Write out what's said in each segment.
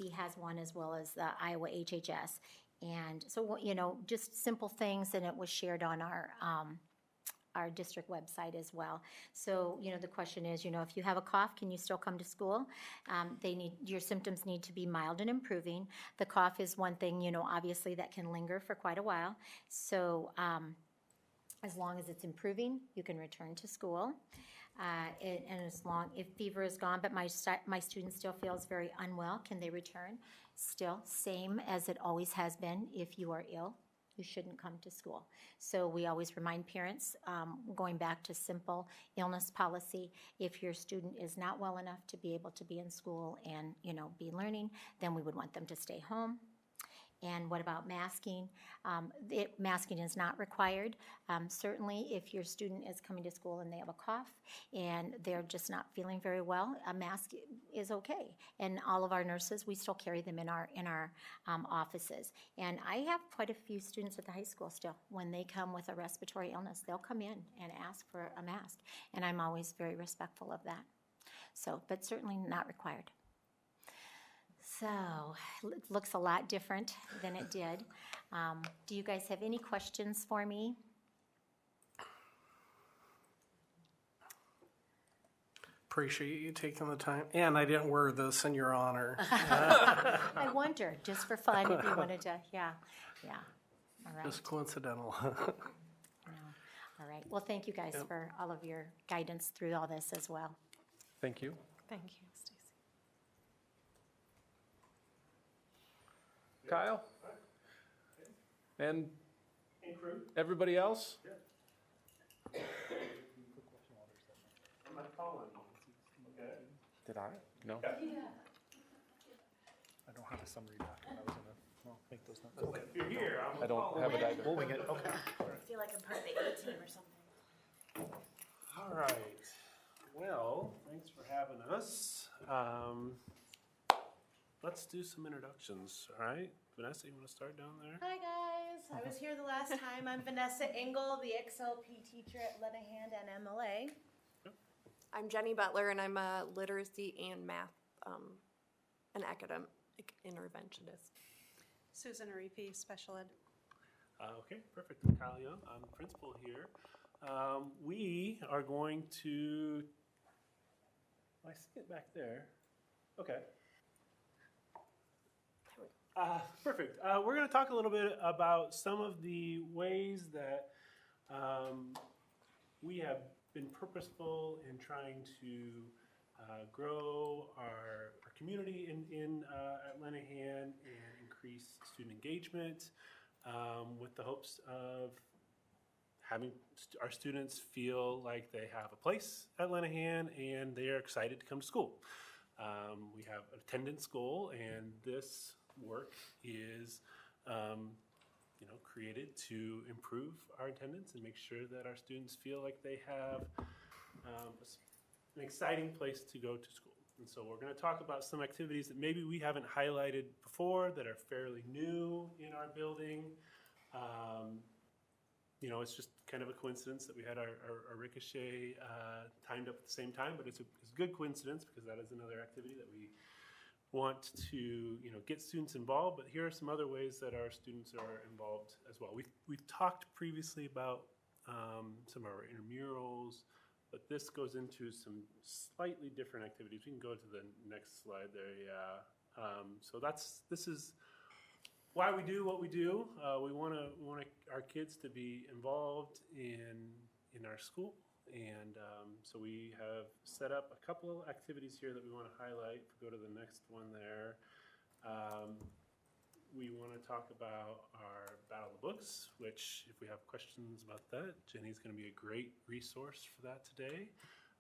ICC has one as well as the Iowa HHS. And so, you know, just simple things, and it was shared on our district website as well. So, you know, the question is, you know, if you have a cough, can you still come to school? Your symptoms need to be mild and improving. The cough is one thing, you know, obviously that can linger for quite a while. So, as long as it's improving, you can return to school. And as long, if fever is gone, but my student still feels very unwell, can they return? Still, same as it always has been. If you are ill, you shouldn't come to school. So we always remind parents, going back to simple illness policy, if your student is not well enough to be able to be in school and, you know, be learning, then we would want them to stay home. And what about masking? Masking is not required. Certainly, if your student is coming to school and they have a cough and they're just not feeling very well, a mask is okay. And all of our nurses, we still carry them in our offices. And I have quite a few students at the high school still. When they come with a respiratory illness, they'll come in and ask for a mask. And I'm always very respectful of that. So, but certainly not required. So, it looks a lot different than it did. Do you guys have any questions for me? Appreciate you taking the time. And I didn't wear this in your honor. I wonder, just for fun, if you wanted to, yeah. All right. Just coincidental. All right. Well, thank you guys for all of your guidance through all this as well. Thank you. Thank you, Stacy. Kyle? And everybody else? I'm not calling. Okay. Did I? No. Yeah. I don't have a summary document. I was gonna make those notes. Okay. If you're here, I'm I don't have it either. We'll wing it. Okay. I feel like I'm part of the A team or something. All right. Well, thanks for having us. Let's do some introductions, all right? Vanessa, you want to start down there? Hi guys, I was here the last time. I'm Vanessa Engel, the XLP teacher at Lenahan and MLA. I'm Jenny Butler, and I'm a literacy and math an academic interventionist. Susan Aripi, special ed. Okay, perfect. I'm Kyle Young. I'm the principal here. We are going to, I see it back there. Okay. Perfect. We're going to talk a little bit about some of the ways that we have been purposeful in trying to grow our community at Lenahan and increase student engagement with the hopes of having our students feel like they have a place at Lenahan and they are excited to come to school. We have an attendance goal, and this work is created to improve our attendance and make sure that our students feel like they have an exciting place to go to school. And so we're going to talk about some activities that maybe we haven't highlighted before that are fairly new in our building. It's just kind of a coincidence that we had our ricochet timed up at the same time, but it's a good coincidence because that is another activity that we want to get students involved. But here are some other ways that our students are involved as well. We've talked previously about some of our intramurals, but this goes into some slightly different activities. We can go to the next slide there. Yeah. So this is why we do what we do. We want our kids to be involved in our school, and so we have set up a couple of activities here that we want to highlight. If we go to the next one there, we want to talk about our Battle of the Books, which if we have questions about that, Jenny's going to be a great resource for that today.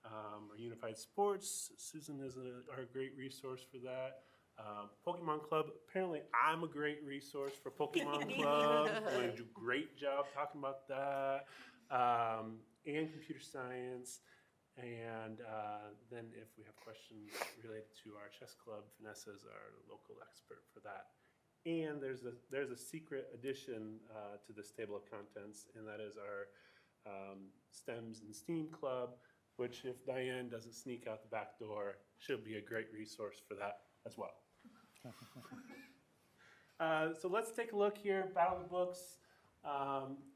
Our Unified Sports, Susan is our great resource for that. Pokemon Club, apparently I'm a great resource for Pokemon Club. I'm going to do a great job talking about that. And computer science. And then if we have questions related to our chess club, Vanessa is our local expert for that. And there's a secret addition to this table of contents, and that is our STEMs and STEAM club, which if Diane doesn't sneak out the back door, she'll be a great resource for that as well. So let's take a look here. Battle of the Books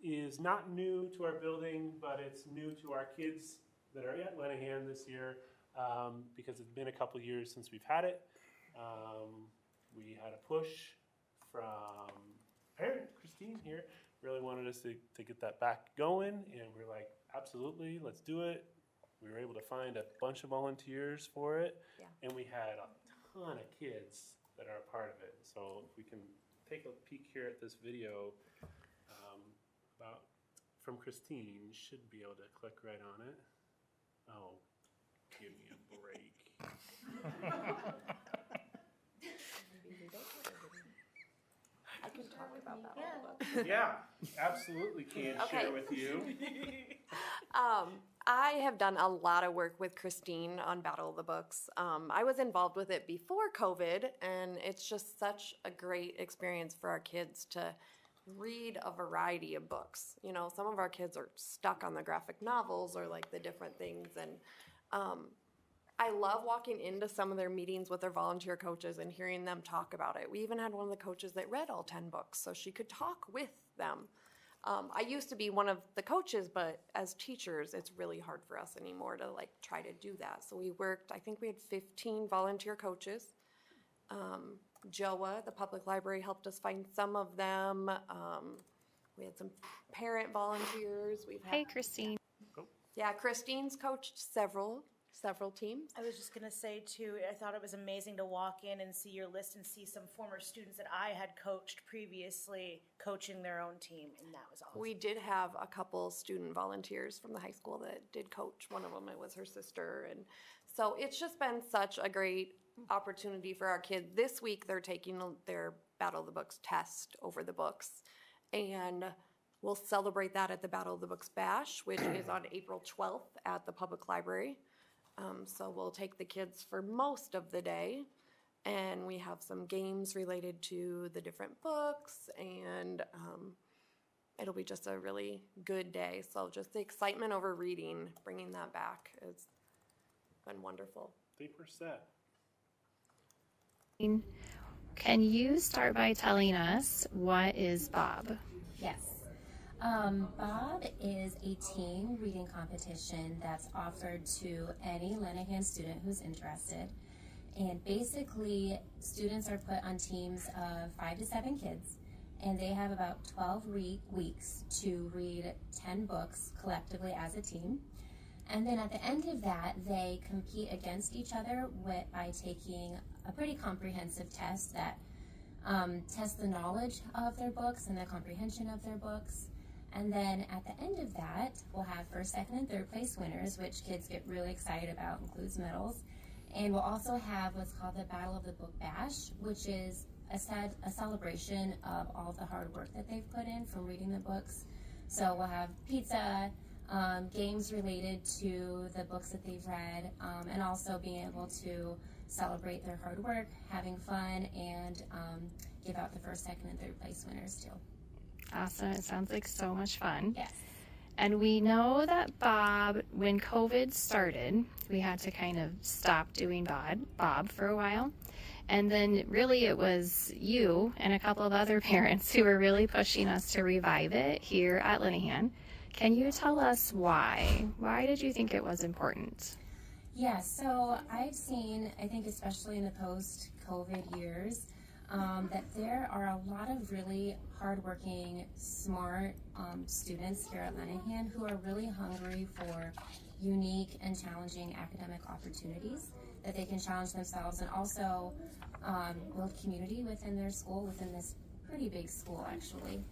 is not new to our building, but it's new to our kids that are at Lenahan this year because it's been a couple years since we've had it. We had a push from parent Christine here, really wanted us to get that back going, and we're like, absolutely, let's do it. We were able to find a bunch of volunteers for it, and we had a ton of kids that are a part of it. So if we can take a peek here at this video about from Christine, you should be able to click right on it. Oh, give me a break. I can talk about that a little bit. Yeah, absolutely can Okay. share with you. I have done a lot of work with Christine on Battle of the Books. I was involved with it before COVID, and it's just such a great experience for our kids to read a variety of books. You know, some of our kids are stuck on the graphic novels or like the different things, and I love walking into some of their meetings with their volunteer coaches and hearing them talk about it. We even had one of the coaches that read all 10 books so she could talk with them. I used to be one of the coaches, but as teachers, it's really hard for us anymore to like try to do that. So we worked, I think we had 15 volunteer coaches. JOA, the public library, helped us find some of them. We had some parent volunteers. We've had, Hey, Christine. yeah, Christine's coached several teams. I was just gonna say too, I thought it was amazing to walk in and see your list and see some former students that I had coached previously coaching their own team, and that was awesome. We did have a couple student volunteers from the high school that did coach. One of them, it was her sister. And so it's just been such a great opportunity for our kids. This week, they're taking their Battle of the Books test over the books. And we'll celebrate that at the Battle of the Books Bash, which is on April 12th at the public library. So we'll take the kids for most of the day, and we have some games related to the different books, and it'll be just a really good day. So just the excitement over reading, bringing that back has been wonderful. 3%. Can you start by telling us what is Bob? Yes. Bob is a team reading competition that's offered to any Lenahan student who's interested. And basically, students are put on teams of 5 to 7 kids, and they have about 12 weeks to read 10 books collectively as a team. And then at the end of that, they compete against each other by taking a pretty comprehensive test that tests the knowledge of their books and the comprehension of their books. And then at the end of that, we'll have first, second, and third place winners, which kids get really excited about, includes medals. And we'll also have what's called the Battle of the Book Bash, which is a celebration of all the hard work that they've put in from reading the books. So we'll have pizza, games related to the books that they've read, and also being able to celebrate their hard work, having fun, and give out the first, second, and third place winners too. Awesome. It sounds like so much fun. Yes. And we know that Bob, when COVID started, we had to kind of stop doing Bob for a while. And then really it was you and a couple of other parents who were really pushing us to revive it here at Lenahan. Can you tell us why? Why did you think it was important? Yeah, so I've seen, I think especially in the post-COVID years, that there are a lot of really hardworking, smart students here at Lenahan who are really hungry for unique and challenging academic opportunities that they can challenge themselves and also build community within their school, within this pretty big school actually.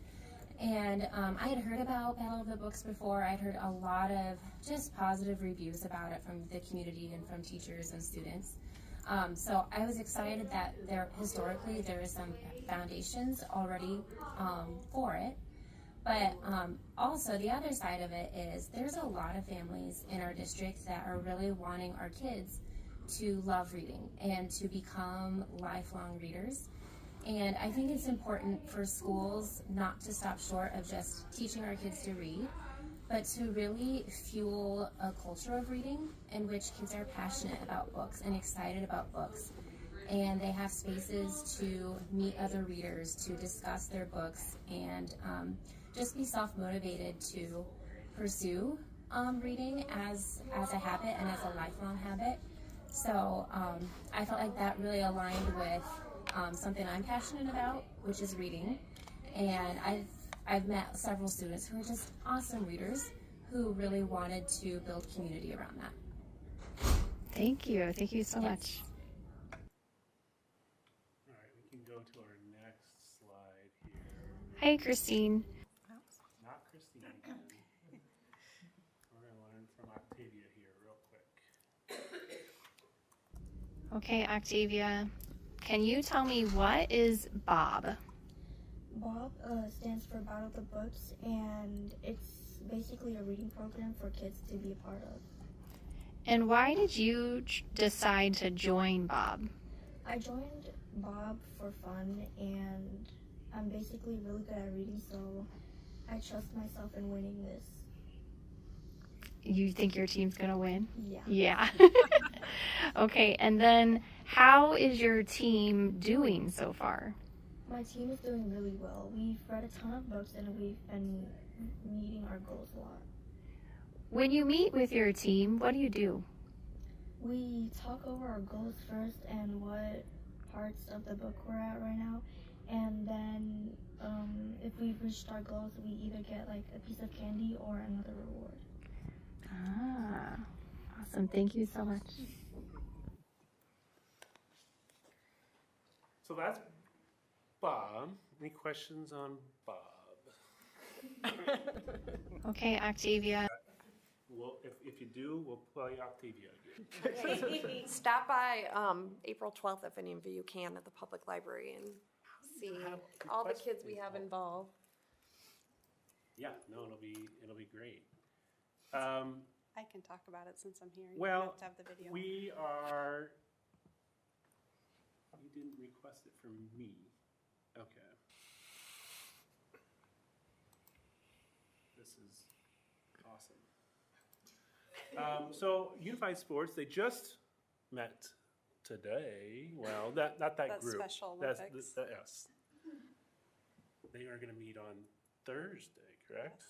And I had heard about Battle of the Books before. I'd heard a lot of just positive reviews about it from the community and from teachers and students. So I was excited that historically there is some foundations already for it. But also the other side of it is there's a lot of families in our district that are really wanting our kids to love reading and to become lifelong readers. And I think it's important for schools not to stop short of just teaching our kids to read, but to really fuel a culture of reading in which kids are passionate about books and excited about books. and they have spaces to meet other readers, to discuss their books, and just be self-motivated to pursue reading as a habit and as a lifelong habit. So I felt like that really aligned with something I'm passionate about, which is reading. And I've met several students who are just awesome readers who really wanted to build community around that. Thank you. Thank you so much. All right, we can go to our next slide here. Hi, Christine. Not Christine again. We're going to learn from Octavia here real quick. Okay, Octavia, can you tell me what is Bob? Bob stands for Battle of the Books, and it's basically a reading program for kids to be a part of. And why did you decide to join Bob? I joined Bob for fun, and I'm basically really good at reading, so I trust myself in winning this. You think your team's gonna win? Yeah. Yeah. Okay, and then how is your team doing so far? My team is doing really well. We've read a ton of books, and we've been meeting our goals a lot. When you meet with your team, what do you do? We talk over our goals first and what parts of the book we're at right now, and then if we've reached our goals, we either get like a piece of candy or another reward. Ah, awesome. Thank you so much. So that's Bob. Any questions on Bob? Okay, Octavia. Well, if you do, we'll play Octavia again. Stop by April 12th if any of you can at the public library and see all the kids we have involved. Yeah, no, it'll be great. I can talk about it since I'm here. You don't Well, have to have the video. you didn't request it from me. Okay. This is awesome. So Unified Sports, they just met today. Well, not that That's group. Special That's Olympics. yes. They are going to meet on Thursday, correct?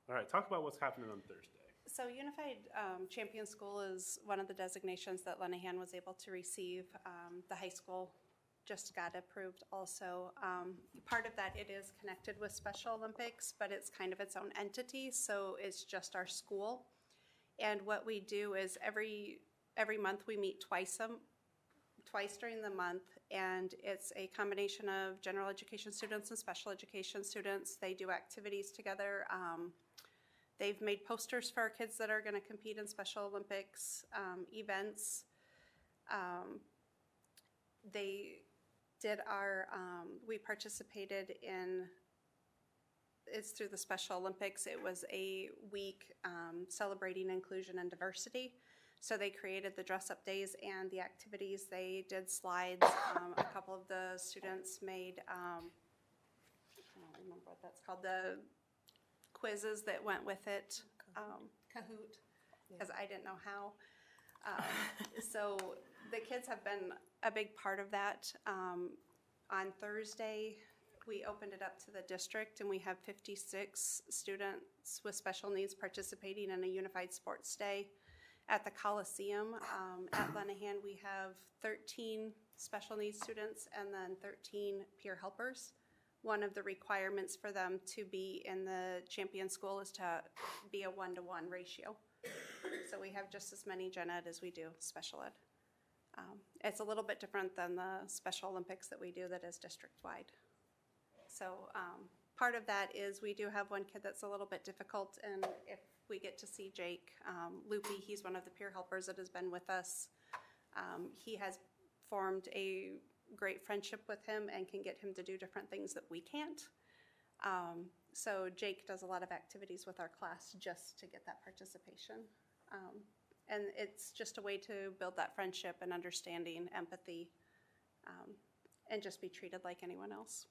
All right. Talk about what's happening on Thursday. So Unified Champion School is one of the designations that Lenahan was able to receive. The high school just got approved also. Part of that, it is connected with Special Olympics, but it's kind of its own entity, so it's just our school. And what we do is every month we meet twice during the month, and it's a combination of general education students and special education students. They do activities together. They've made posters for our kids that are going to compete in Special Olympics events. They did we participated in, it's through the Special Olympics. It was a week celebrating inclusion and diversity. So they created the dress-up days and the activities. They did slides. A couple of the students made, I don't remember what that's called, the quizzes that went with it, Kahoot, because I didn't know how. So the kids have been a big part of that. On Thursday, we opened it up to the district, and we have 56 students with special needs participating in a Unified Sports Day at the Coliseum. At Lenahan, we have 13 special needs students and then 13 peer helpers. One of the requirements for them to be in the champion school is to be a 1-to-1 ratio. So we have just as many gen ed as we do special ed. It's a little bit different than the Special Olympics that we do that is district-wide. So part of that is we do have one kid that's a little bit difficult, and if we get to see Jake Loopy, he's one of the peer helpers that has been with us. He has formed a great friendship with him and can get him to do different things that we can't. So Jake does a lot of activities with our class just to get that participation. And it's just a way to build that friendship and understanding, empathy, and just be treated like anyone else.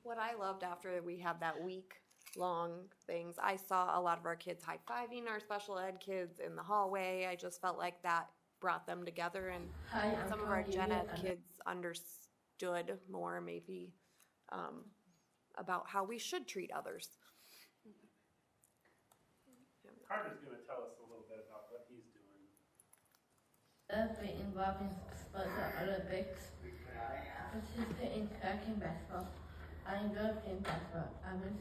What I loved after we had that week long things. I saw a lot of our kids high-fiving our special ed kids in the hallway. I just felt like that brought them together, and some of our gen ed kids understood more maybe about how we should treat others. Carter's going to tell us a little bit about what he's doing. I've been involved in Special Olympics. I participate in track and basketball. I enjoy playing basketball. I'm it.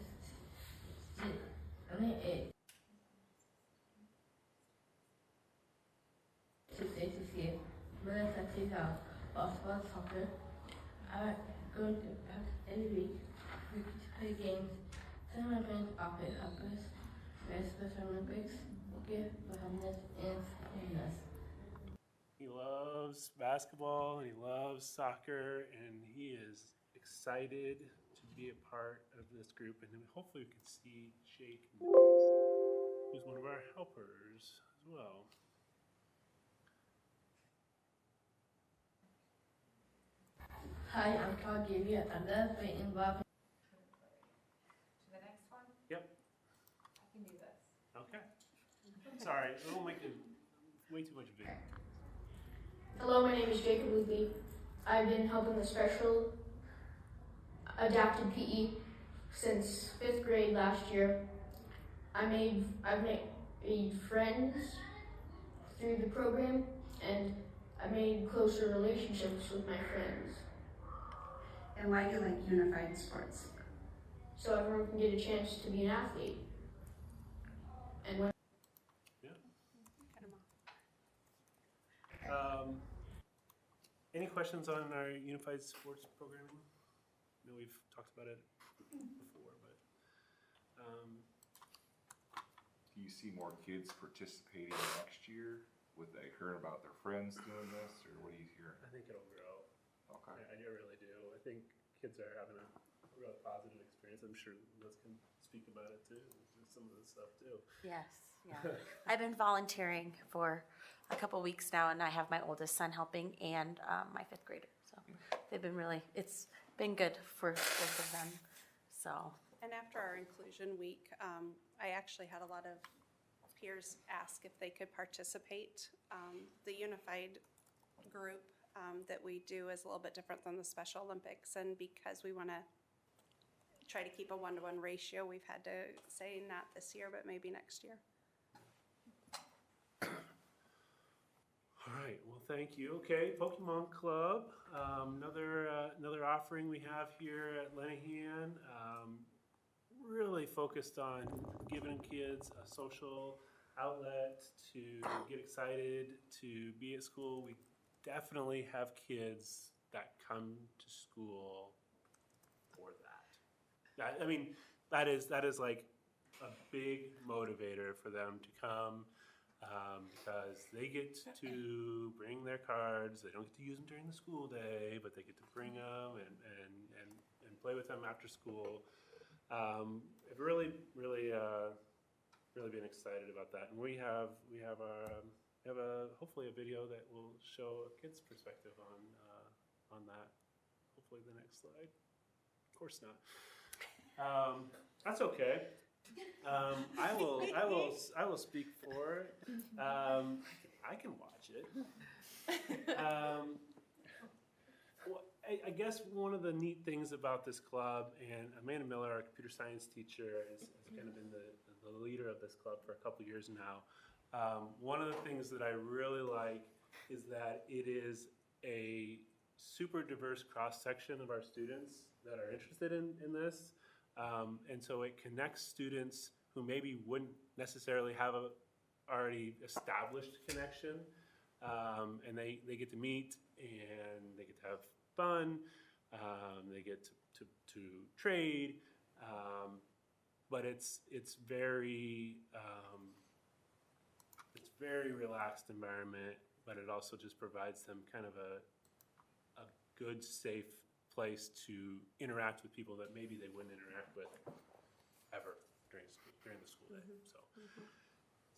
To stay to see it. Melissa teaches out basketball, soccer. I go to practice every week. We play games. Some of my friends are helpers. We're Special Olympics. Give happiness and happiness. He loves basketball and he loves soccer, and he is excited to be a part of this group. And hopefully we can see Jake, who's one of our helpers as well. Hi, I'm Carl Gavia. I love being involved. To the next one? Yep. I can do this. Okay. Sorry, I don't make it way too much video. Hello, my name is Jacob Luthi. I've been helping the special adapted PE since 5th grade last year. I've made friends through the program, and I made closer relationships with my friends. And why do you like unified sports? So everyone can get a chance to be an athlete. And when Any questions on our unified sports programming? I know we've talked about it before, but do you see more kids participating next year? Would they hear about their friends doing this, or what do you hear? I think it'll grow. Okay. I really do. I think kids are having a really positive experience. I'm sure Liz can speak about it too, some of this stuff too. Yes, yeah. I've been volunteering for a couple weeks now, and I have my oldest son helping and my 5th grader. So they've been it's been good for both of them. So. And after our inclusion week, I actually had a lot of peers ask if they could participate. The unified group that we do is a little bit different than the Special Olympics, and because we want to try to keep a 1-to-1 ratio, we've had to say not this year, but maybe next year. All right, well, thank you. Okay, Pokemon Club, another offering we have here at Lenahan, really focused on giving kids a social outlet to get excited to be at school. We definitely have kids that come to school for that. I mean, that is like a big motivator for them to come. Because they get to bring their cards. They don't get to use them during the school day, but they get to bring them and play with them after school. I've really been excited about that, and we have hopefully a video that will show a kid's perspective on that. Hopefully the next slide. Of course not. That's okay. I will speak for it. I can watch it. Well, I guess one of the neat things about this club, and Amanda Miller, our computer science teacher, has kind of been the leader of this club for a couple years now. One of the things that I really like is that it is a super diverse cross-section of our students that are interested in this. And so it connects students who maybe wouldn't necessarily have a already established connection, and they get to meet and they get to have fun, they get to trade, but it's very relaxed environment, but it also just provides them kind of a good, safe place to interact with people that maybe they wouldn't interact with ever during the school day. So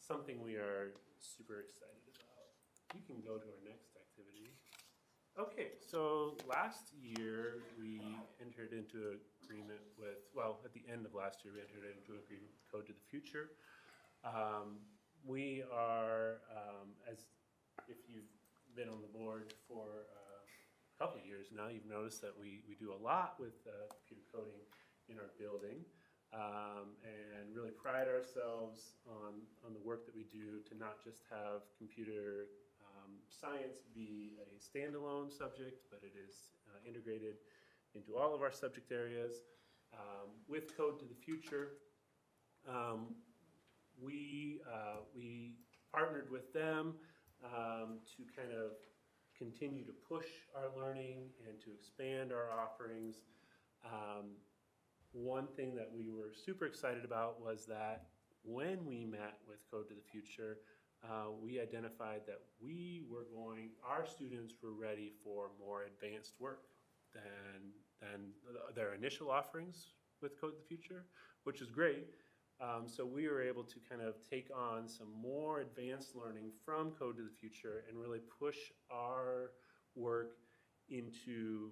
something we are super excited about. You can go to our next activity. Okay, so last year we entered into agreement with, well, at the end of last year, we entered into agreement with Code to the Future. We are, as if you've been on the board for a couple of years now, you've noticed that we do a lot with computer coding in our building, and really pride ourselves on the work that we do to not just have computer science be a standalone subject, but it is integrated into all of our subject areas. With Code to the Future, we partnered with them to kind of continue to push our learning and to expand our offerings. One thing that we were super excited about was that when we met with Code to the Future, we identified that our students were ready for more advanced work than their initial offerings with Code to the Future, which is great. So we were able to kind of take on some more advanced learning from Code to the Future and really push our work into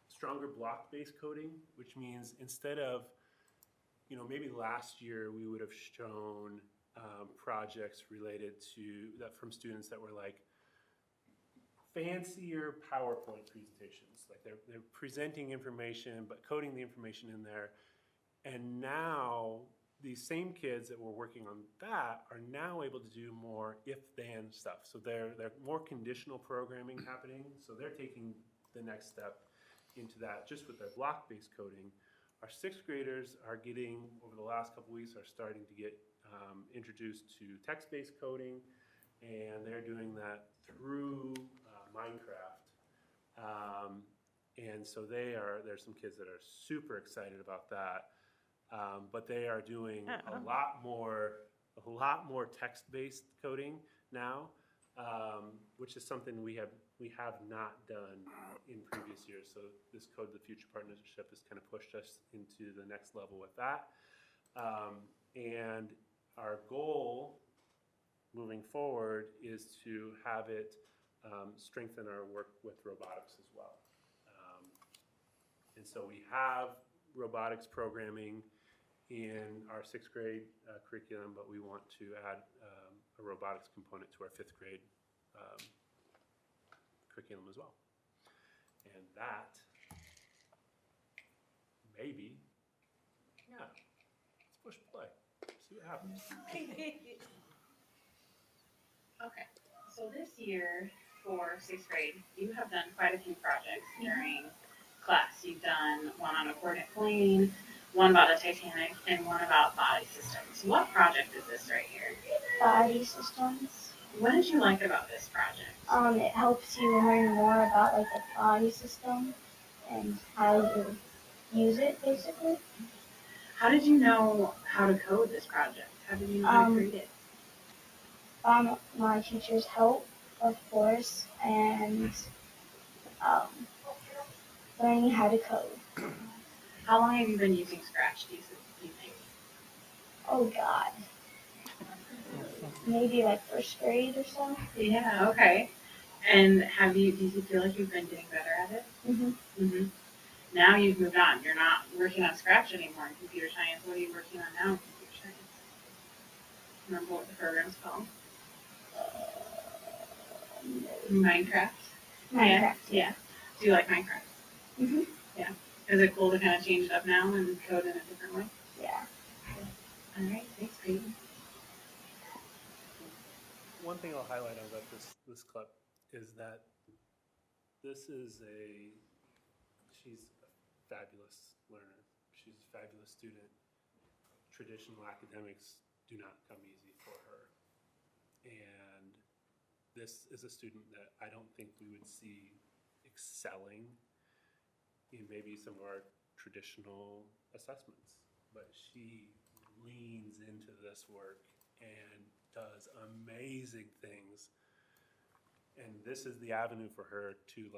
stronger block-based coding, which means instead of, maybe last year we would have shown projects related to that from students that were like fancier PowerPoint presentations. Like they're presenting information, but coding the information in there. And now these same kids that were working on that are now able to do more if-then stuff. So they're more conditional programming happening. So they're taking the next step into that just with their block-based coding. Our sixth graders are getting, over the last couple weeks, are starting to get introduced to text-based coding, and they're doing that through Minecraft. And so there's some kids that are super excited about that. But they are doing a lot more text-based coding now, which is something we have not done in previous years. So this Code to the Future partnership has kind of pushed us into the next level with that. And our goal moving forward is to have it strengthen our work with robotics as well. And so we have robotics programming in our sixth grade curriculum, but we want to add a robotics component to our fifth grade curriculum as well. And that, maybe, let's push play, see what happens. Okay, so this year for sixth grade, you have done quite a few projects during class. You've done one on a coordinate plane, one about the Titanic, and one about body systems. What project is this right here? Body systems. What did you like about this project? It helps you learn more about like the body system and how you use it, basically. How did you know how to code this project? How did you know how to create it? My teacher's help, of course, and learning how to code. How long have you been using Scratch, do you think? Oh God. Maybe like first grade or so. Yeah, okay. And do you feel like you've been getting better at it? Mhm. Mhm. Now you've moved on. You're not working on Scratch anymore in computer science. What are you working on now in computer science? Remember what the program's called? Minecraft. Minecraft. Yeah. Do you like Minecraft? Mhm. Yeah. Is it cool to kind of change it up now and code in a different way? Yeah. All right. Thanks, Peyton. One thing I'll highlight about this clip is that she's a fabulous learner. She's a fabulous student. Traditional academics do not come easy for her. And this is a student that I don't think we would see excelling in maybe some of our traditional assessments. But she leans into this work and does amazing things. And this is the avenue for her to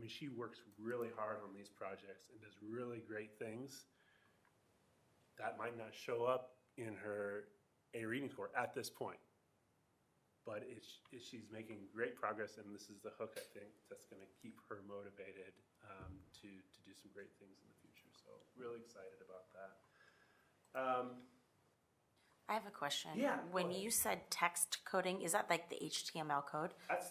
she works really hard on these projects and does really great things. That might not show up in her a reading score at this point. But she's making great progress, and this is the hook, I think, that's going to keep her motivated to do some great things in the future. So really excited about that. I have a question. Yeah, When go ahead. you said text coding, is that like the HTML code? That's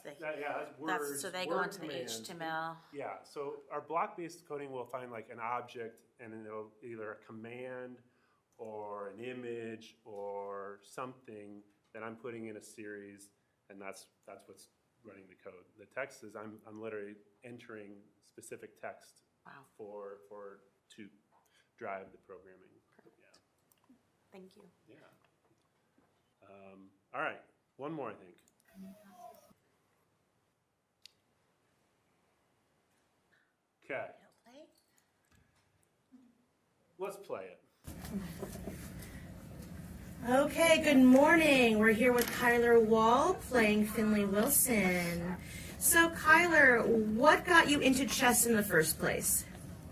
words. That's, so they go word into the commands. HTML. Yeah, so our block-based coding will find like an object, and then it'll either a command or an image or something that I'm putting in a series, and that's what's running the code. The text is I'm literally entering specific text to drive the programming. Yeah. Thank you. Yeah. All right, one more, I think. Okay. Let's play it. Okay, good morning. We're here with Kyler Wall playing Finley Wilson. So, Kyler, what got you into chess in the first place?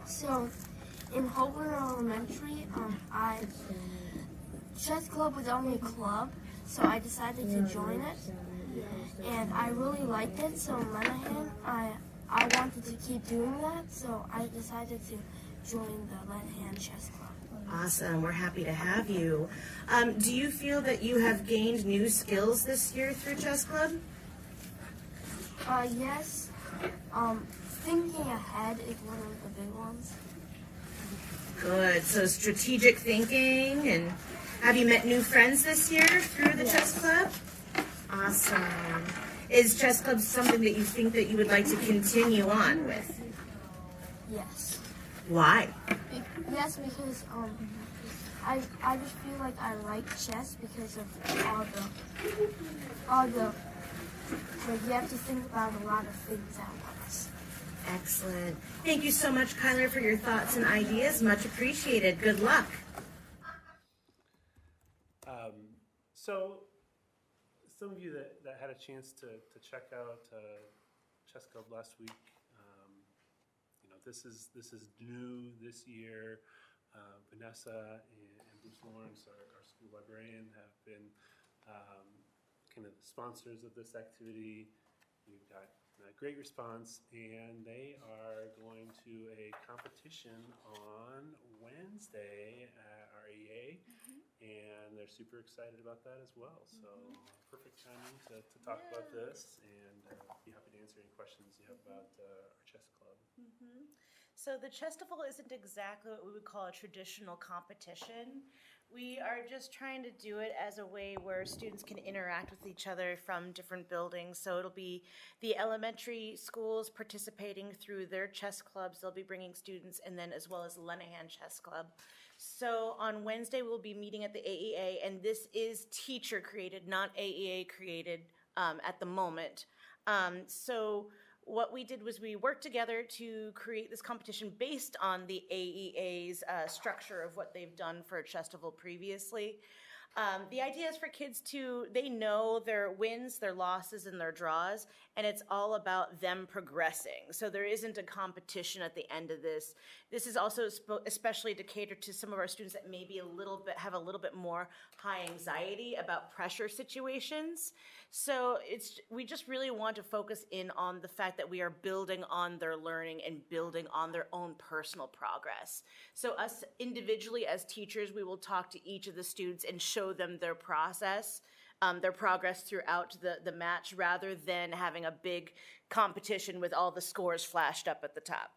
So, in Holbrook Elementary, chess club was the only club, so I decided to join it, and I really liked it. So in Lenahan, I wanted to keep doing that, so I decided to join the Lenahan Chess Club. Awesome. We're happy to have you. Do you feel that you have gained new skills this year through chess club? Yes. Thinking ahead is one of the big ones. Good. So strategic thinking, and have you met new friends this year through the chess club? Awesome. Is chess club something that you think that you would like to continue on with? Yes. Why? Yes, because I just feel like I like chess because of all the like you have to think about a lot of things at once. Excellent. Thank you so much, Kyler, for your thoughts and ideas. Much appreciated. Good luck. So some of you that had a chance to check out Chess Club last week, this is new this year. Vanessa and Bruce Lawrence, our school librarian, have been kind of the sponsors of this activity. We've got a great response, and they are going to a competition on Wednesday at REA, and they're super excited about that as well. So perfect timing to talk about this, and be happy to answer any questions you have about our chess club. So the Chestival isn't exactly what we would call a traditional competition. We are just trying to do it as a way where students can interact with each other from different buildings. So it'll be the elementary schools participating through their chess clubs. They'll be bringing students, and then as well as Lenahan Chess Club. So on Wednesday, we'll be meeting at the AEA, and this is teacher created, not AEA created at the moment. So what we did was we worked together to create this competition based on the AEA's structure of what they've done for Chestival previously. The idea is for kids they know their wins, their losses, and their draws, and it's all about them progressing. So there isn't a competition at the end of this. This is also especially to cater to some of our students that maybe have a little bit more high anxiety about pressure situations. So we just really want to focus in on the fact that we are building on their learning and building on their own personal progress. So us individually as teachers, we will talk to each of the students and show them their process, their progress throughout the match, rather than having a big competition with all the scores flashed up at the top.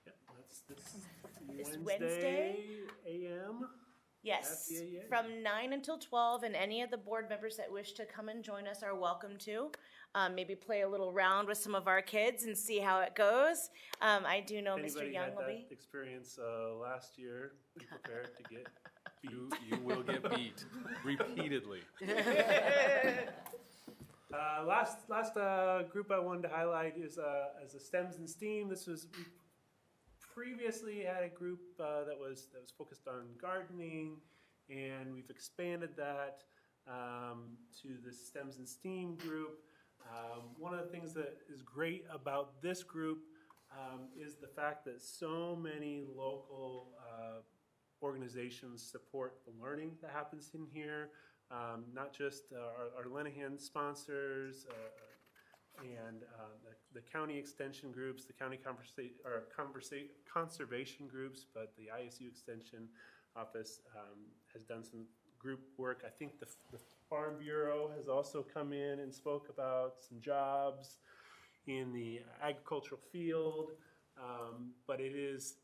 Yep, that's this Wednesday a.m. Yes, from 9 until 12, and any of the board members that wish to come and join us are welcome to. Maybe play a little round with some of our kids and see how it goes. I do know Mr. Young will be. Experience last year. Be prepared to get beat. You will get beat repeatedly. Last group I wanted to highlight is the STEMs and STEAM. We previously had a group that was focused on gardening, and we've expanded that to the STEMs and STEAM group. One of the things that is great about this group is the fact that so many local organizations support the learning that happens in here, not just our Lenahan sponsors and the county extension groups, the county conservation groups, but the ISU Extension Office has done some group work. I think the Farm Bureau has also come in and spoke about some jobs in the agricultural field, but it is,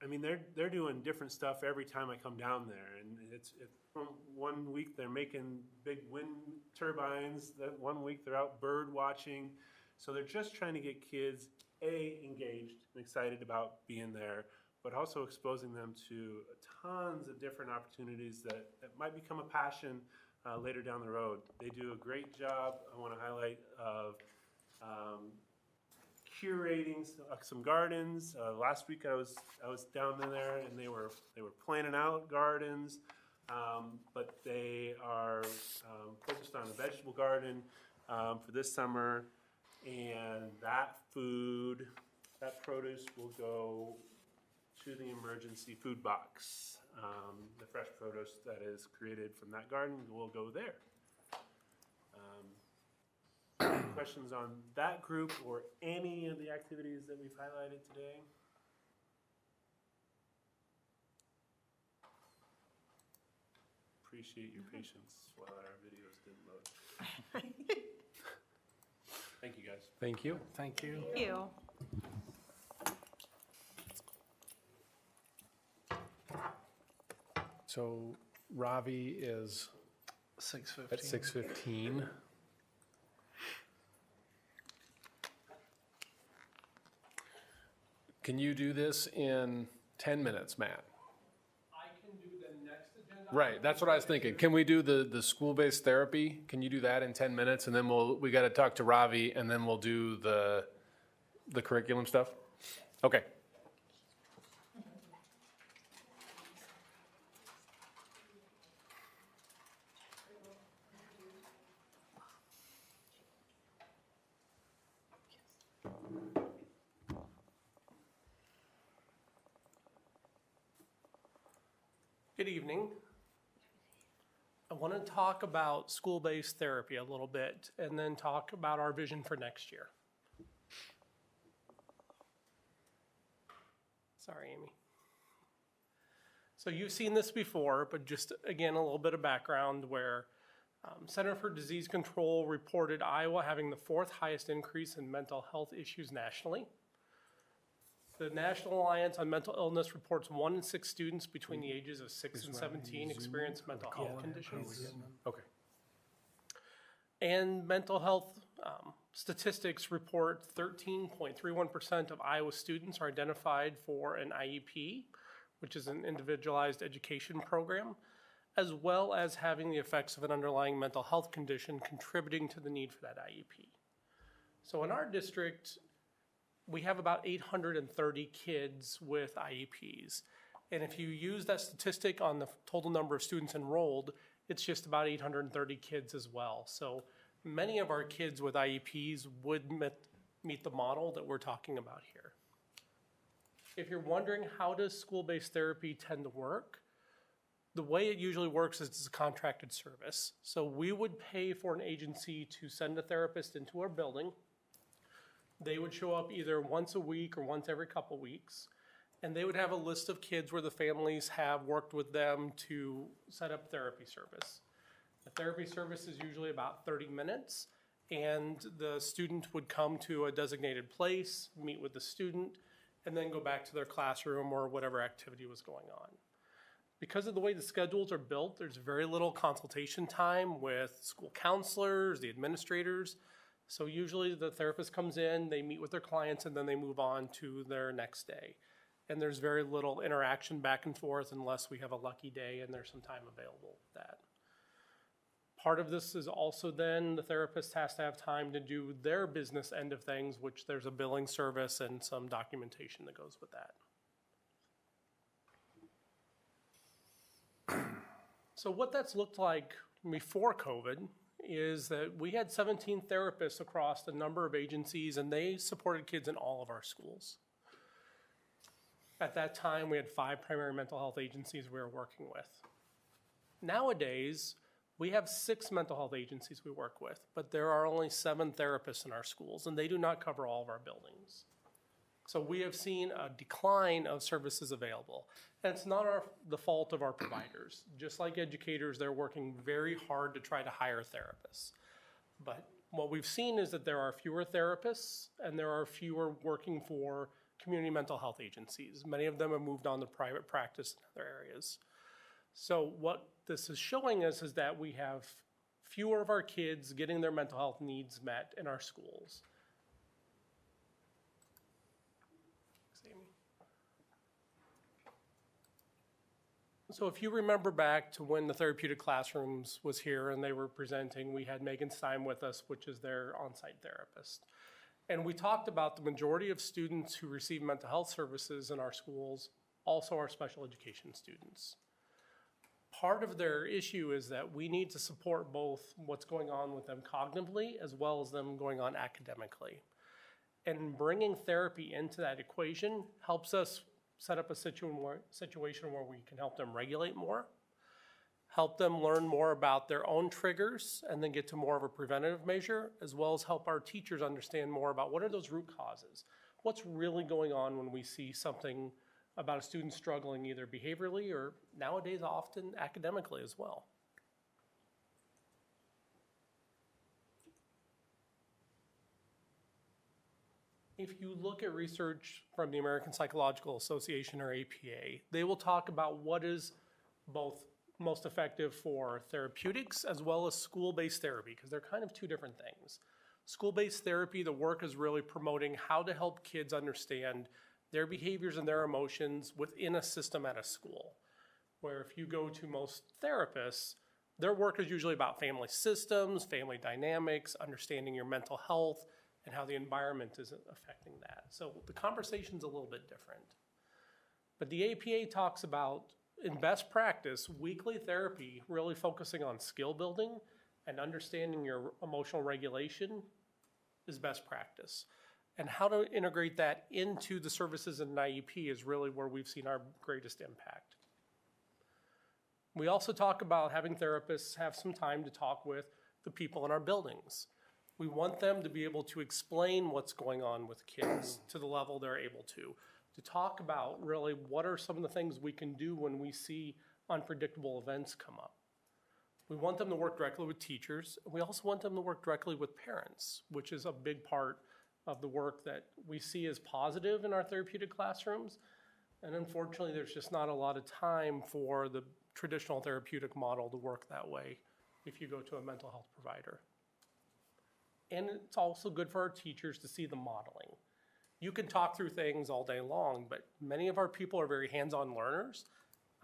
I mean, they're doing different stuff every time I come down there, and it's from one week they're making big wind turbines, that one week they're out bird watching, so they're just trying to get kids engaged and excited about being there, but also exposing them to tons of different opportunities that might become a passion later down the road. They do a great job, I want to highlight, of curating some gardens. Last week I was down there and they were planning out gardens, but they are focused on a vegetable garden for this summer, and that produce will go to the emergency food box. The fresh produce that is created from that garden will go there. Questions on that group or any of the activities that we've highlighted today? Appreciate your patience while our videos didn't load. Thank you, guys. Thank you. Thank you. Thank you. So Ravi is 6:15. At 6:15. Can you do this in 10 minutes, Matt? I can do the next agenda. Right, that's what I was thinking. Can we do the school-based therapy? Can you do that in 10 minutes? And then we got to talk to Ravi, and then we'll do the curriculum stuff? Okay. Good evening. I want to talk about school-based therapy a little bit and then talk about our vision for next year. Sorry, Amy. So you've seen this before, but just again, a little bit of background where Center for Disease Control reported Iowa having the 4th highest increase in mental health issues nationally. The National Alliance on Mental Illness reports 1 in 6 students between the ages of 6 and 17 experience mental health conditions. Okay. And mental health statistics report 13.31% of Iowa students are identified for an IEP, which is an individualized education program, as well as having the effects of an underlying mental health condition contributing to the need for that IEP. So in our district, we have about 830 kids with IEPs. And if you use that statistic on the total number of students enrolled, it's just about 830 kids as well. So many of our kids with IEPs would meet the model that we're talking about here. If you're wondering how does school-based therapy tend to work, the way it usually works is it's a contracted service. So we would pay for an agency to send a therapist into our building. They would show up either once a week or once every couple weeks, and they would have a list of kids where the families have worked with them to set up therapy service. The therapy service is usually about 30 minutes, and the student would come to a designated place, meet with the student, and then go back to their classroom or whatever activity was going on. Because of the way the schedules are built, there's very little consultation time with school counselors, the administrators. So usually the therapist comes in, they meet with their clients, and then they move on to their next day. And there's very little interaction back and forth unless we have a lucky day and there's some time available with that. Part of this is also then the therapist has to have time to do their business end of things, which there's a billing service and some documentation that goes with that. So what that's looked like before COVID is that we had 17 therapists across a number of agencies, and they supported kids in all of our schools. At that time, we had 5 primary mental health agencies we were working with. Nowadays, we have 6 mental health agencies we work with, but there are only 7 therapists in our schools, and they do not cover all of our buildings. So we have seen a decline of services available. And it's not the fault of our providers. Just like educators, they're working very hard to try to hire therapists. But what we've seen is that there are fewer therapists, and there are fewer working for community mental health agencies. Many of them have moved on to private practice in other areas. So what this is showing us is that we have fewer of our kids getting their mental health needs met in our schools. So if you remember back to when the Therapeutic Classrooms was here and they were presenting, we had Megan Stein with us, which is their on-site therapist. And we talked about the majority of students who receive mental health services in our schools also are special education students. Part of their issue is that we need to support both what's going on with them cognitively as well as them going on academically. And bringing therapy into that equation helps us set up a situation where we can help them regulate more, help them learn more about their own triggers, and then get to more of a preventative measure, as well as help our teachers understand more about what are those root causes. What's really going on when we see something about a student struggling either behaviorally or nowadays often academically as well. If you look at research from the American Psychological Association or APA, they will talk about what is both most effective for therapeutics as well as school-based therapy, because they're kind of 2 different things. School-based therapy, the work is really promoting how to help kids understand their behaviors and their emotions within a system at a school. Where if you go to most therapists, their work is usually about family systems, family dynamics, understanding your mental health, and how the environment is affecting that. So the conversation's a little bit different. But the APA talks about, in best practice, weekly therapy really focusing on skill building and understanding your emotional regulation is best practice. And how to integrate that into the services in an IEP is really where we've seen our greatest impact. We also talk about having therapists have some time to talk with the people in our buildings. We want them to be able to explain what's going on with kids to the level they're able to talk about really what are some of the things we can do when we see unpredictable events come up. We want them to work directly with teachers. We also want them to work directly with parents, which is a big part of the work that we see as positive in our therapeutic classrooms. And unfortunately, there's just not a lot of time for the traditional therapeutic model to work that way if you go to a mental health provider. And it's also good for our teachers to see the modeling. You can talk through things all day long, but many of our people are very hands-on learners.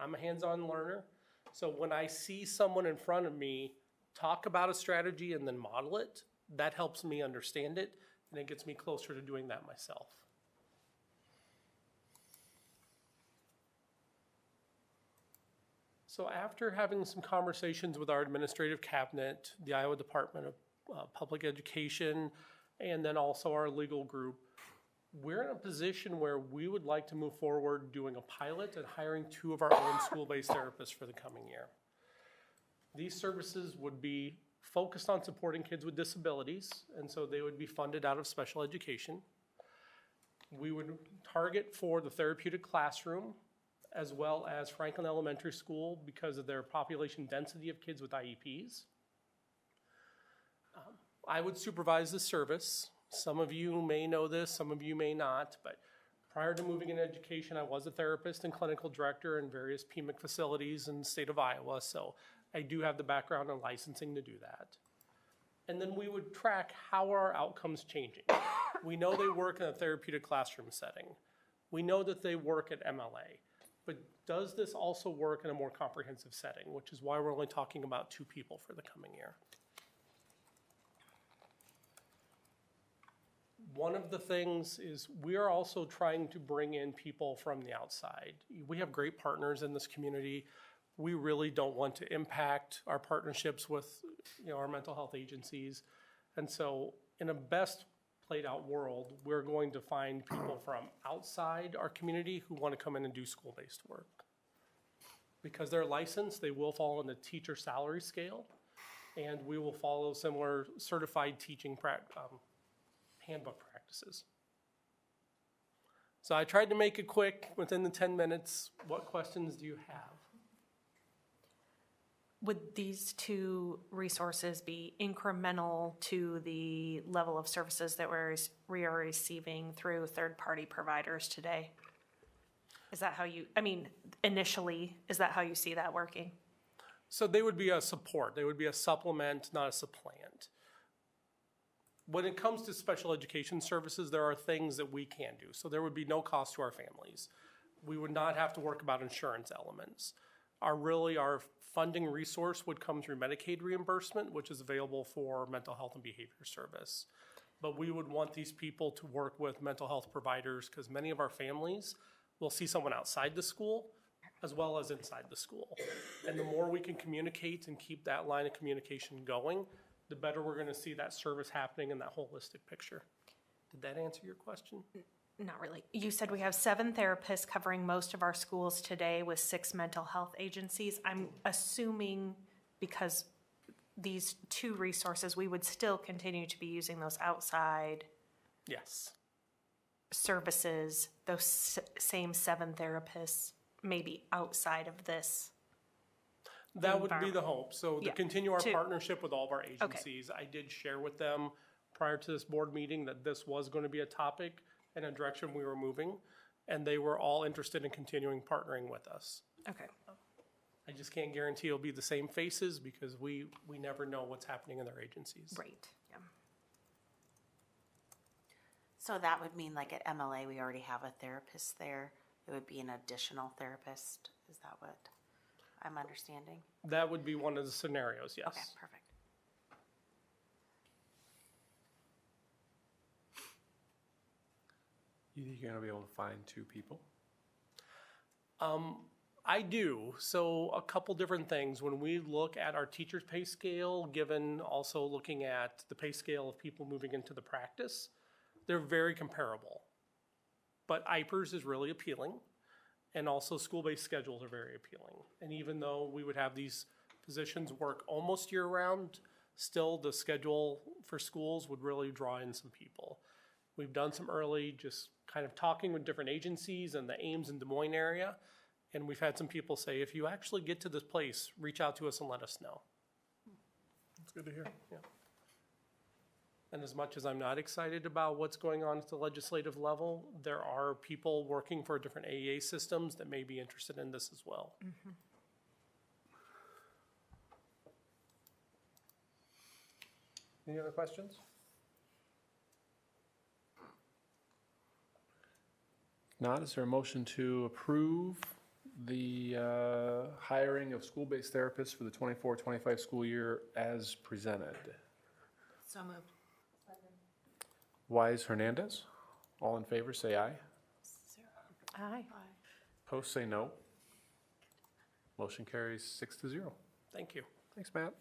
I'm a hands-on learner. So when I see someone in front of me talk about a strategy and then model it, that helps me understand it, and it gets me closer to doing that myself. So after having some conversations with our administrative cabinet, the Iowa Department of Public Education, and then also our legal group, we're in a position where we would like to move forward doing a pilot and hiring 2 of our own school-based therapists for the coming year. These services would be focused on supporting kids with disabilities, and so they would be funded out of special education. We would target for the therapeutic classroom as well as Franklin Elementary School because of their population density of kids with IEPs. I would supervise the service. Some of you may know this, some of you may not, but prior to moving into education, I was a therapist and clinical director in various PMIC facilities in the state of Iowa, so I do have the background and licensing to do that. And then we would track how are our outcomes changing. We know they work in a therapeutic classroom setting. We know that they work at MLA, but does this also work in a more comprehensive setting, which is why we're only talking about 2 people for the coming year. One of the things is we are also trying to bring in people from the outside. We have great partners in this community. We really don't want to impact our partnerships with our mental health agencies. And so in a best played out world, we're going to find people from outside our community who want to come in and do school-based work. Because they're licensed, they will fall on the teacher salary scale, and we will follow similar certified teaching handbook practices. So I tried to make it quick, within the 10 minutes. What questions do you have? Would these two resources be incremental to the level of services that we are receiving through third-party providers today? Is that how you, I mean, initially, is that how you see that working? So they would be a support. They would be a supplement, not a supplant. When it comes to special education services, there are things that we can do. So there would be no cost to our families. We would not have to work about insurance elements. Our funding resource would come through Medicaid reimbursement, which is available for mental health and behavior service. But we would want these people to work with mental health providers because many of our families will see someone outside the school as well as inside the school. And the more we can communicate and keep that line of communication going, the better we're going to see that service happening in that holistic picture. Did that answer your question? Not really. You said we have 7 therapists covering most of our schools today with 6 mental health agencies. I'm assuming because these 2 resources, we would still continue to be using those outside Yes. services, those same 7 therapists, maybe outside of this. That would be the hope. So to Yeah. continue our To- partnership with all of our agencies, I did share with them prior to this board meeting that this was going to be a topic and a direction we were moving, and they were all interested in continuing partnering with us. Okay. I just can't guarantee it'll be the same faces because we never know what's happening in their agencies. Right, yeah. So that would mean like at MLA, we already have a therapist there. It would be an additional therapist. Is that what I'm understanding? That would be one of the scenarios, yes. Okay, perfect. You think you're gonna be able to find 2 people? I do. So a couple different things. When we look at our teacher's pay scale, given also looking at the pay scale of people moving into the practice, they're very comparable. But IPERS is really appealing, and also school-based schedules are very appealing. And even though we would have these positions work almost year-round, still the schedule for schools would really draw in some people. We've done some early just kind of talking with different agencies in the Ames and Des Moines area, and we've had some people say, if you actually get to this place, reach out to us and let us know. That's good to hear. Yeah. And as much as I'm not excited about what's going on at the legislative level, there are people working for different AEA systems that may be interested in this as well. Mm-hmm. Any other questions? Not, is there a motion to approve the hiring of school-based therapists for the 24-25 school year as presented? So moved. Wise Hernandez, all in favor, say aye. Aye. Opposed, say no. Motion carries 6-0. Thank you. Thanks, Matt.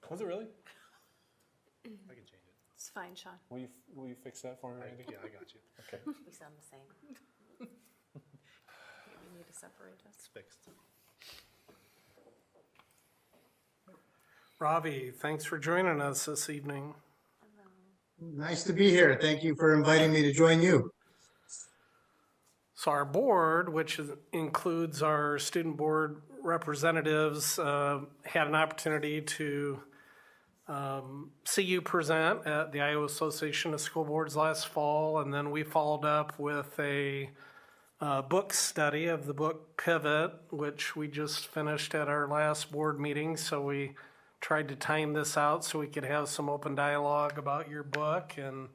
Was it really? I can change it. It's fine, Sean. Will you fix that for me, Randy? Yeah, I got you. Okay. We sound the same. We need to separate us. It's fixed. Ravi, thanks for joining us this evening. Nice to be here. Thank you for inviting me to join you. So our board, which includes our student board representatives, had an opportunity to see you present at the Iowa Association of School Boards last fall, and then we followed up with a book study of the book Pivot, which we just finished at our last board meeting. So we tried to time this out so we could have some open dialogue about your book, and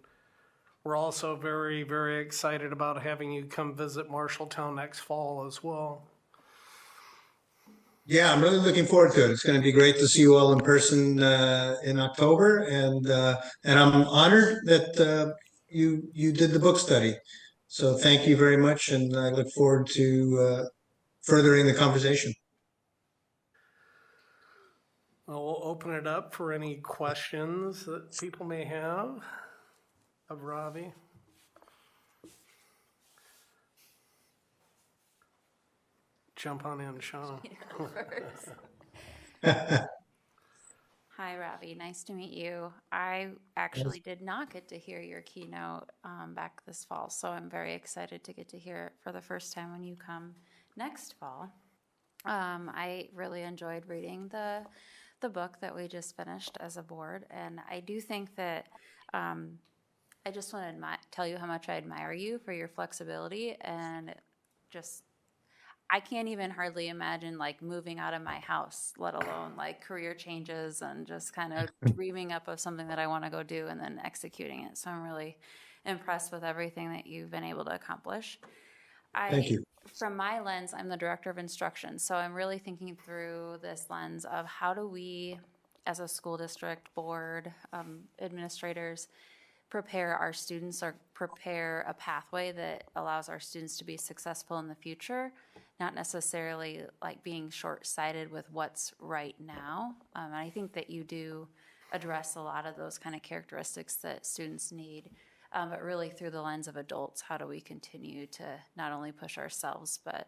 we're also very, very excited about having you come visit Marshalltown next fall as well. Yeah, I'm really looking forward to it. It's going to be great to see you all in person in October, and I'm honored that you did the book study. So thank you very much, and I look forward to furthering the conversation. We'll open it up for any questions that people may have of Ravi. Jump on in, Sean. Hi, Ravi. Nice to meet you. I actually did not get to hear your keynote back this fall, so I'm very excited to get to hear it for the first time when you come next fall. I really enjoyed reading the book that we just finished as a board, and I do think that I just want to tell you how much I admire you for your flexibility and just I can't even hardly imagine like moving out of my house, let alone like career changes and just kind of dreaming up of something that I want to go do and then executing it. So I'm really impressed with everything that you've been able to accomplish. Thank you. From my lens, I'm the director of instruction. So I'm really thinking through this lens of how do we, as a school district board, administrators, prepare our students or prepare a pathway that allows our students to be successful in the future, not necessarily like being short-sighted with what's right now. And I think that you do address a lot of those kind of characteristics that students need, but really through the lens of adults, how do we continue to not only push ourselves, but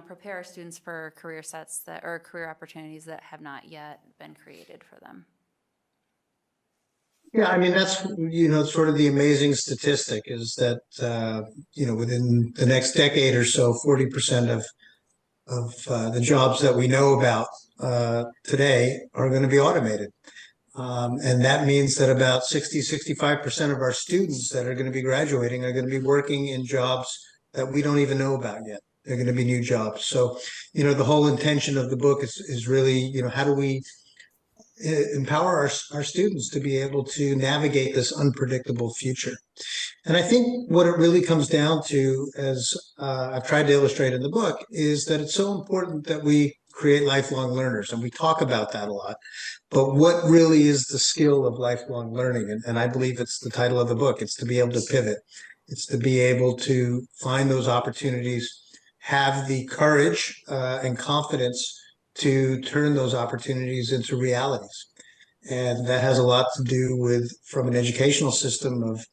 prepare our students for career sets that or career opportunities that have not yet been created for them. Yeah, I mean, that's, sort of the amazing statistic is that, within the next decade or so, 40% of the jobs that we know about today are going to be automated. And that means that about 65% of our students that are going to be graduating are going to be working in jobs that we don't even know about yet. They're going to be new jobs. So, the whole intention of the book is really, how do we empower our students to be able to navigate this unpredictable future. And I think what it really comes down to, as I've tried to illustrate in the book, is that it's so important that we create lifelong learners. And we talk about that a lot. But what really is the skill of lifelong learning? And I believe it's the title of the book. It's to be able to pivot. It's to be able to find those opportunities, have the courage and confidence to turn those opportunities into realities. And that has a lot to do with, from an educational system, of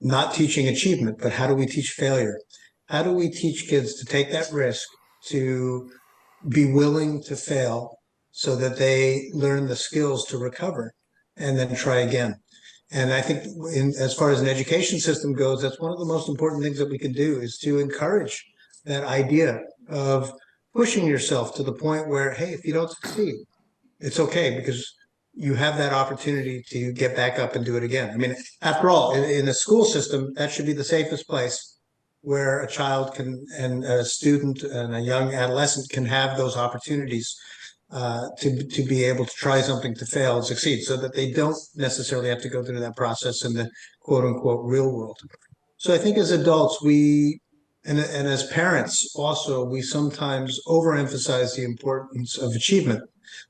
not teaching achievement, but how do we teach failure? How do we teach kids to take that risk, to be willing to fail so that they learn the skills to recover and then try again? And I think as far as an education system goes, that's one of the most important things that we can do, is to encourage that idea of pushing yourself to the point where, hey, if you don't succeed, it's okay, because you have that opportunity to get back up and do it again. I mean, after all, in a school system, that should be the safest place where a child can, and a student and a young adolescent can have those opportunities to be able to try something, to fail and succeed, so that they don't necessarily have to go through that process in the quote unquote real world. So I think as adults, and as parents also, we sometimes overemphasize the importance of achievement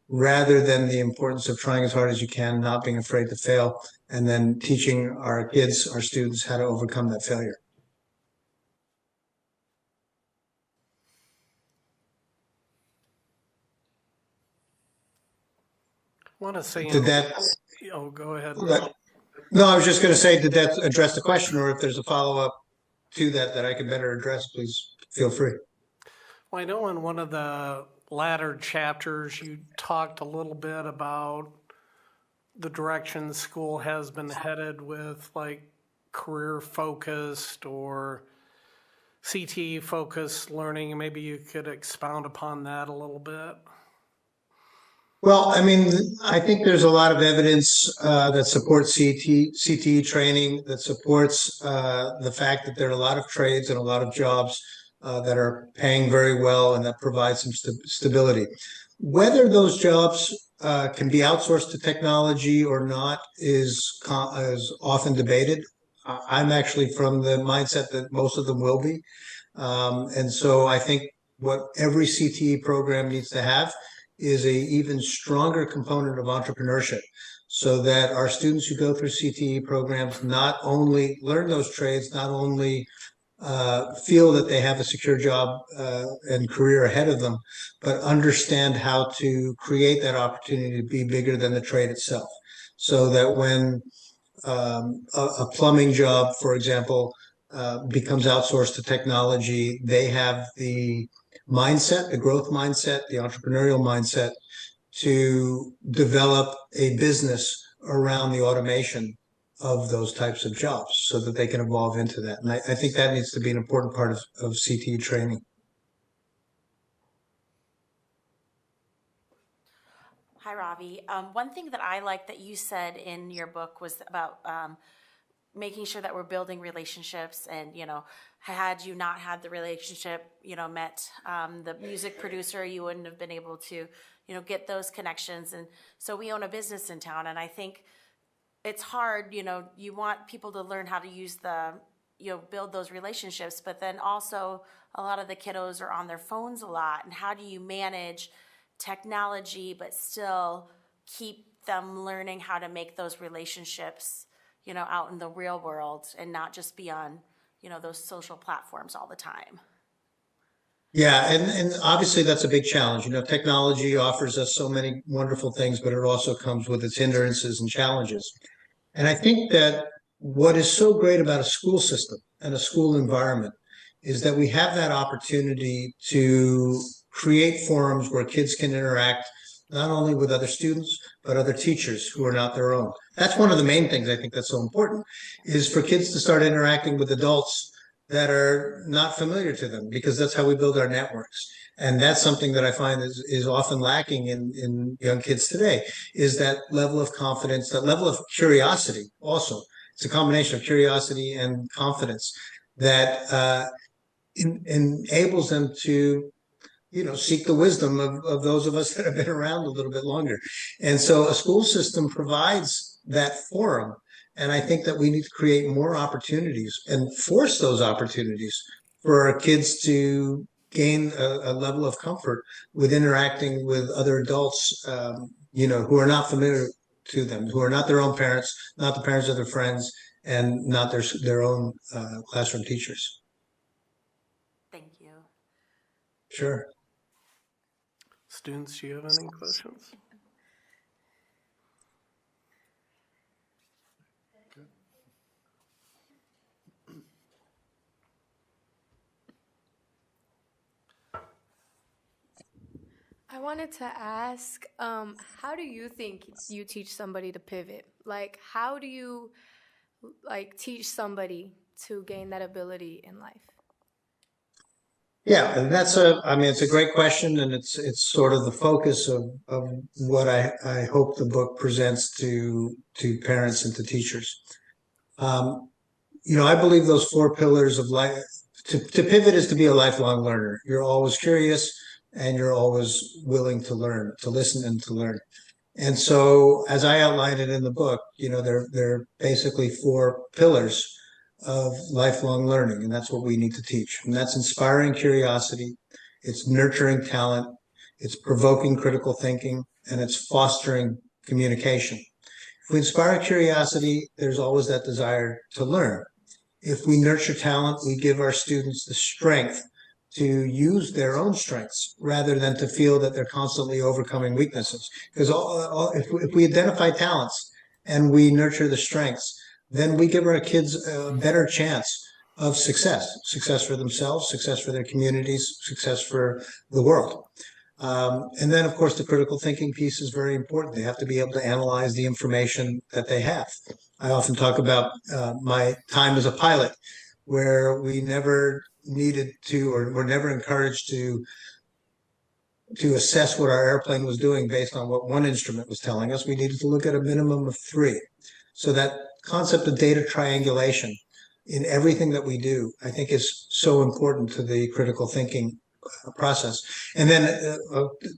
rather than the importance of trying as hard as you can, not being afraid to fail, and then teaching our kids, our students, how to overcome that failure. I want to say, Did that? Oh, go ahead. No, I was just going to say, did that address the question, or if there's a follow-up to that I can better address, please feel free. Well, I know in one of the latter chapters, you talked a little bit about the direction the school has been headed with like career-focused or CTE-focused learning. Maybe you could expound upon that a little bit. Well, I mean, I think there's a lot of evidence that supports CTE training, that supports the fact that there are a lot of trades and a lot of jobs that are paying very well and that provide some stability. Whether those jobs can be outsourced to technology or not is often debated. I'm actually from the mindset that most of them will be. And so I think what every CTE program needs to have is a even stronger component of entrepreneurship, so that our students who go through CTE programs not only learn those trades, not only feel that they have a secure job and career ahead of them, but understand how to create that opportunity to be bigger than the trade itself. So that when a plumbing job, for example, becomes outsourced to technology, they have the mindset, the growth mindset, the entrepreneurial mindset to develop a business around the automation of those types of jobs so that they can evolve into that. And I think that needs to be an important part of CTE training. Hi, Ravi. One thing that I like that you said in your book was about making sure that we're building relationships. And, you know, had you not had the relationship, you know, met the music producer, you wouldn't have been able to, you know, get those connections. And so we own a business in town, and I think it's hard, you know, you want people to learn how to use build those relationships, but then also a lot of the kiddos are on their phones a lot. And how do you manage technology but still keep them learning how to make those relationships, you know, out in the real world and not just be on, you know, those social platforms all the time? Yeah, and obviously that's a big challenge. You know, technology offers us so many wonderful things, but it also comes with its hindrances and challenges. And I think that what is so great about a school system and a school environment is that we have that opportunity to create forums where kids can interact not only with other students, but other teachers who are not their own. That's one of the main things I think that's so important, is for kids to start interacting with adults that are not familiar to them, because that's how we build our networks. And that's something that I find is often lacking in young kids today, is that level of confidence, that level of curiosity also. It's a combination of curiosity and confidence that enables them to, you know, seek the wisdom of those of us that have been around a little bit longer. And so a school system provides that forum. And I think that we need to create more opportunities and force those opportunities for our kids to gain a level of comfort with interacting with other adults, you know, who are not familiar to them, who are not their own parents, not the parents of their friends, and not their own classroom teachers. Thank you. Sure. Students, do you have any questions? I wanted to ask, how do you think you teach somebody to pivot? Like, how do you teach somebody to gain that ability in life? Yeah, and I mean, it's a great question, and it's sort of the focus of what I hope the book presents to parents and to teachers. You know, I believe those 4 pillars of life, to pivot is to be a lifelong learner. You're always curious and you're always willing to learn, to listen and to learn. And so, as I outlined it in the book, you know, there are basically 4 pillars of lifelong learning, and that's what we need to teach. And that's inspiring curiosity, it's nurturing talent, it's provoking critical thinking, and it's fostering communication. If we inspire curiosity, there's always that desire to learn. If we nurture talent, we give our students the strength to use their own strengths rather than to feel that they're constantly overcoming weaknesses. Because if we identify talents and we nurture the strengths, then we give our kids a better chance of success for themselves, success for their communities, success for the world. And then, of course, the critical thinking piece is very important. They have to be able to analyze the information that they have. I often talk about my time as a pilot, where we never needed to, or were never encouraged to assess what our airplane was doing based on what one instrument was telling us. We needed to look at a minimum of 3. So that concept of data triangulation in everything that we do, I think, is so important to the critical thinking process. And then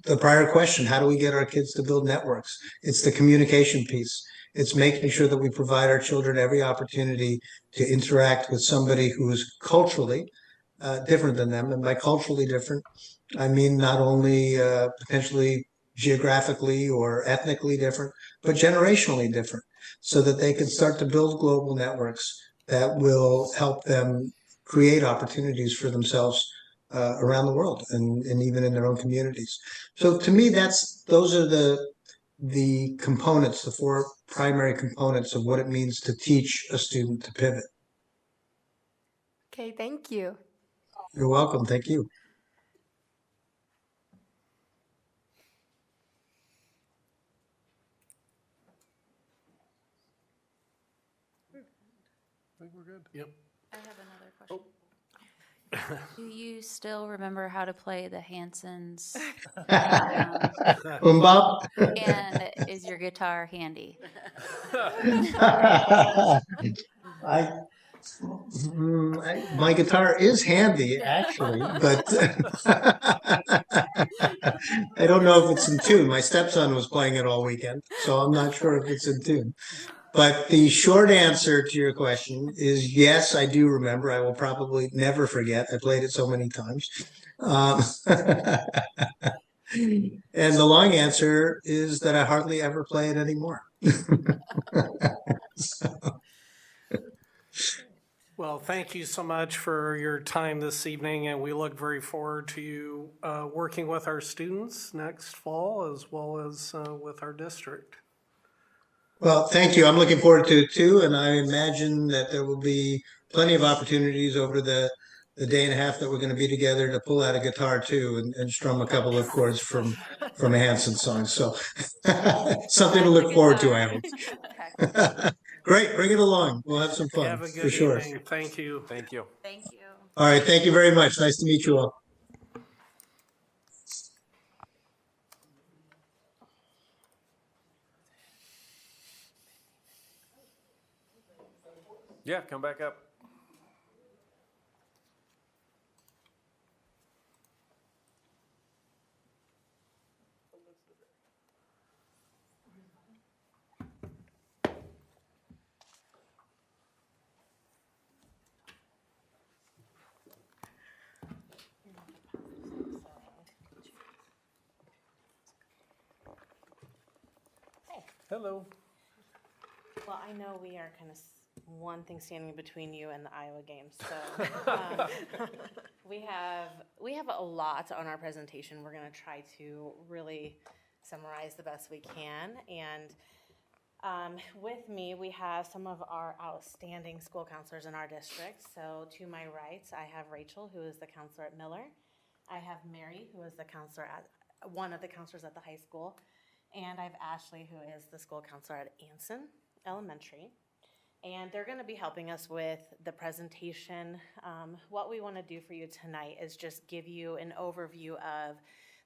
the prior question, how do we get our kids to build networks? It's the communication piece. It's making sure that we provide our children every opportunity to interact with somebody who is culturally different than them. And by culturally different, I mean not only potentially geographically or ethnically different, but generationally different, so that they can start to build global networks that will help them create opportunities for themselves around the world and even in their own communities. So to me, those are the components, the four primary components of what it means to teach a student to pivot. Okay, thank you. You're welcome. Thank you. I think we're good. Yep. I have another question. Do you still remember how to play the Hansons? Bob? And is your guitar handy? My guitar is handy, actually, but I don't know if it's in tune. My stepson was playing it all weekend, so I'm not sure if it's in tune. But the short answer to your question is yes, I do remember. I will probably never forget. I played it so many times. And the long answer is that I hardly ever play it anymore. Well, thank you so much for your time this evening, and we look very forward to you working with our students next fall as well as with our district. Well, thank you. I'm looking forward to it too, and I imagine that there will be plenty of opportunities over the day and a half that we're going to be together to pull out a guitar too and strum a couple of chords from a Hanson song. So something to look forward to, I hope. Great, bring it along. We'll have some fun Have a for good sure. evening. Thank you. Thank you. Thank you. All right, thank you very much. Nice to meet you all. Yeah, come back up. Hello. Well, I know we are kind of one thing standing between you and the Iowa games. So we have a lot on our presentation. We're going to try to really summarize the best we can. And with me, we have some of our outstanding school counselors in our district. So to my right, I have Rachel, who is the counselor at Miller. I have Mary, who is the counselor at one of the counselors at the high school. And I have Ashley, who is the school counselor at Anson Elementary. And they're going to be helping us with the presentation. What we want to do for you tonight is just give you an overview of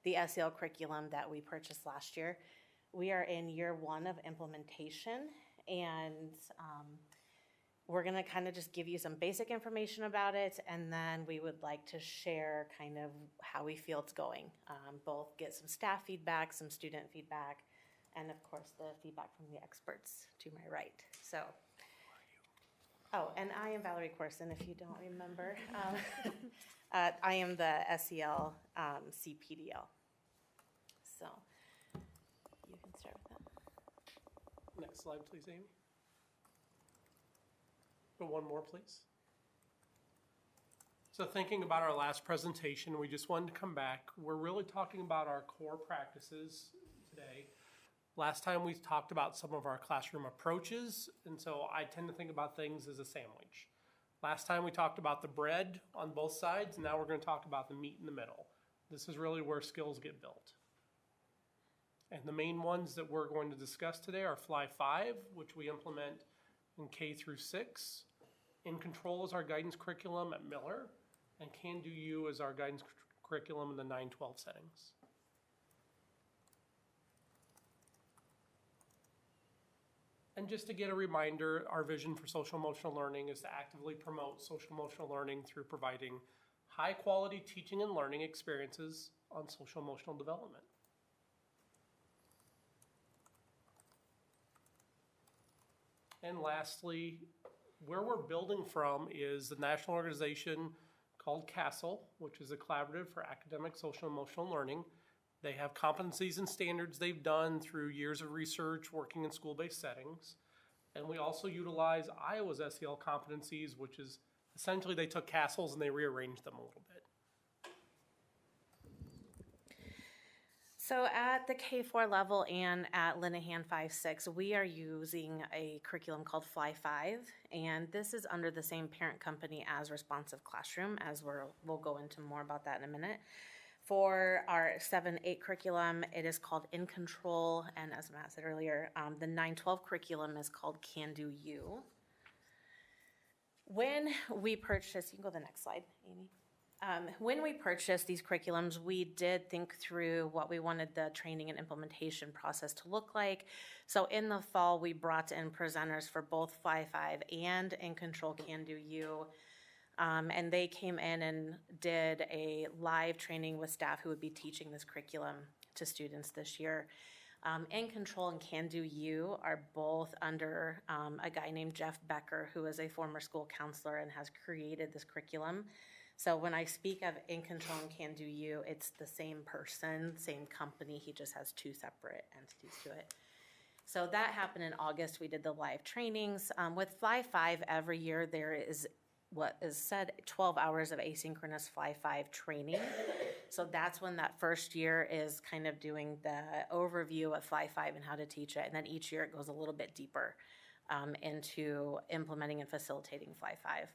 the SEL curriculum that we purchased last year. We are in year 1 of implementation, and we're going to kind of just give you some basic information about it, and then we would like to share kind of how we feel it's going. Both get some staff feedback, some student feedback, and of course the feedback from the experts to my right. So, oh, and I am Valerie Corson, if you don't remember. I am the SEL CPDL. So you can start with that. Next slide, please, Amy. Go one more, please. So thinking about our last presentation, we just wanted to come back. We're really talking about our core practices today. Last time we talked about some of our classroom approaches, and so I tend to think about things as a sandwich. Last time we talked about the bread on both sides, and now we're going to talk about the meat in the middle. This is really where skills get built. And the main ones that we're going to discuss today are Fly 5, which we implement in K through 6. In Control is our guidance curriculum at Miller, and Can Do You is our guidance curriculum in the 9-12 settings. And just to get a reminder, our vision for social emotional learning is to actively promote social emotional learning through providing high quality teaching and learning experiences on social emotional development. And lastly, where we're building from is the national organization called CASEL, which is a collaborative for academic social emotional learning. They have competencies and standards they've done through years of research working in school-based settings. And we also utilize Iowa's SEL competencies, which is Essentially, they took castles and they rearranged them a little bit. So at the K4 level and at Linehan 5-6, we are using a curriculum called Fly 5, and this is under the same parent company as Responsive Classroom, as we'll go into more about that in a minute. For our 7-8 curriculum, it is called In Control, and as Matt said earlier, the 9-12 curriculum is called Can Do You. When we purchased, you can go to the next slide, Amy. When we purchased these curriculums, we did think through what we wanted the training and implementation process to look like. So in the fall, we brought in presenters for both Fly 5 and In Control Can Do You. And they came in and did a live training with staff who would be teaching this curriculum to students this year. In Control and Can Do You are both under a guy named Jeff Becker, who is a former school counselor and has created this curriculum. So when I speak of In Control and Can Do You, it's the same person, same company, he just has two separate entities to it. So that happened in August. We did the live trainings. With Fly 5, every year there is what is said 12 hours of asynchronous Fly 5 training. So that's when that first year is kind of doing the overview of Fly 5 and how to teach it. And then each year it goes a little bit deeper into implementing and facilitating Fly 5.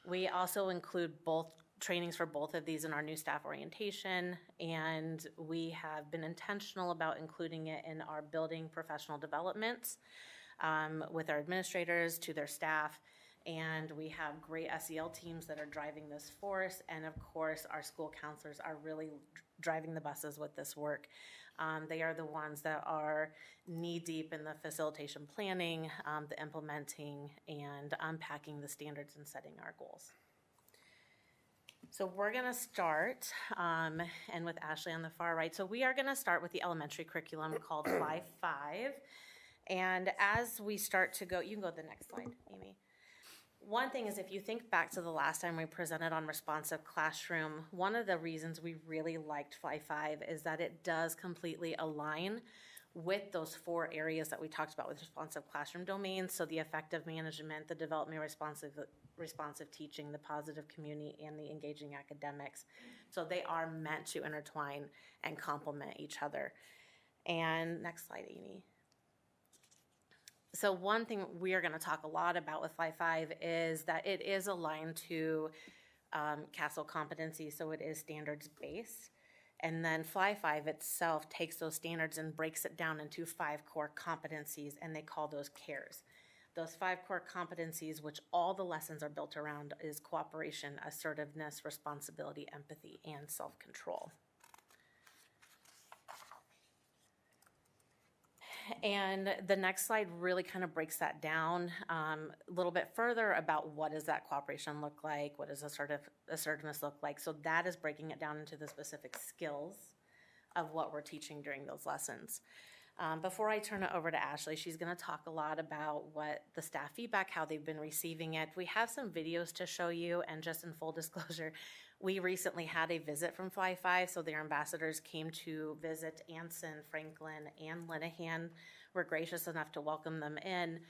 We also include both trainings for both of these in our new staff orientation, and we have been intentional about including it in our building professional development with our administrators to their staff. And we have great SEL teams that are driving this force, and of course our school counselors are really driving the buses with this work. They are the ones that are knee-deep in the facilitation planning, the implementing, and unpacking the standards and setting our goals. So we're gonna start, and with Ashley on the far right, so we are gonna start with the elementary curriculum called Fly 5. And as we start to go, you can go to the next slide, Amy. One thing is, if you think back to the last time we presented on Responsive Classroom, one of the reasons we really liked Fly 5 is that it does completely align with those 4 areas that we talked about with Responsive Classroom domains. So the effective management, the development responsive teaching, the positive community, and the engaging academics. So they are meant to intertwine and complement each other. And next slide, Amy. So one thing we are going to talk a lot about with Fly 5 is that it is aligned to CASEL competency, so it is standards-based. And then Fly 5 itself takes those standards and breaks it down into 5 core competencies, and they call those CARES. Those 5 core competencies, which all the lessons are built around, is cooperation, assertiveness, responsibility, empathy, and self-control. And the next slide really kind of breaks that down a little bit further about what does that cooperation look like, what does assertiveness look like. So that is breaking it down into the specific skills of what we're teaching during those lessons. Before I turn it over to Ashley, she's going to talk a lot about what the staff feedback, how they've been receiving it. We have some videos to show you, and just in full disclosure, we recently had a visit from Fly 5, so their ambassadors came to visit Anson, Franklin, and Linehan. We're gracious enough to welcome them in.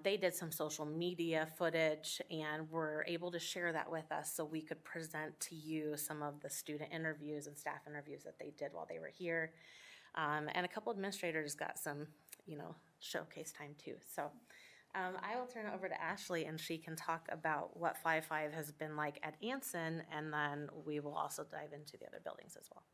They did some social media footage and were able to share that with us so we could present to you some of the student interviews and staff interviews that they did while they were here. And a couple administrators got some, showcase time too. So I will turn it over to Ashley, and she can talk about what Fly 5 has been like at Anson, and then we will also dive into the other buildings as well.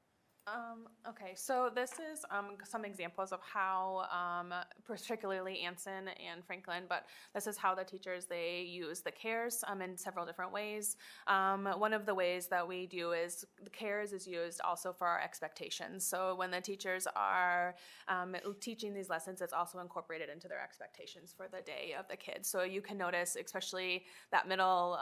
Okay, so this is some examples of how, particularly Anson and Franklin, but this is how the teachers, they use the CARES in several different ways. One of the ways that we do is the CARES is used also for our expectations. So when the teachers are teaching these lessons, it's also incorporated into their expectations for the day of the kids. So you can notice, especially that middle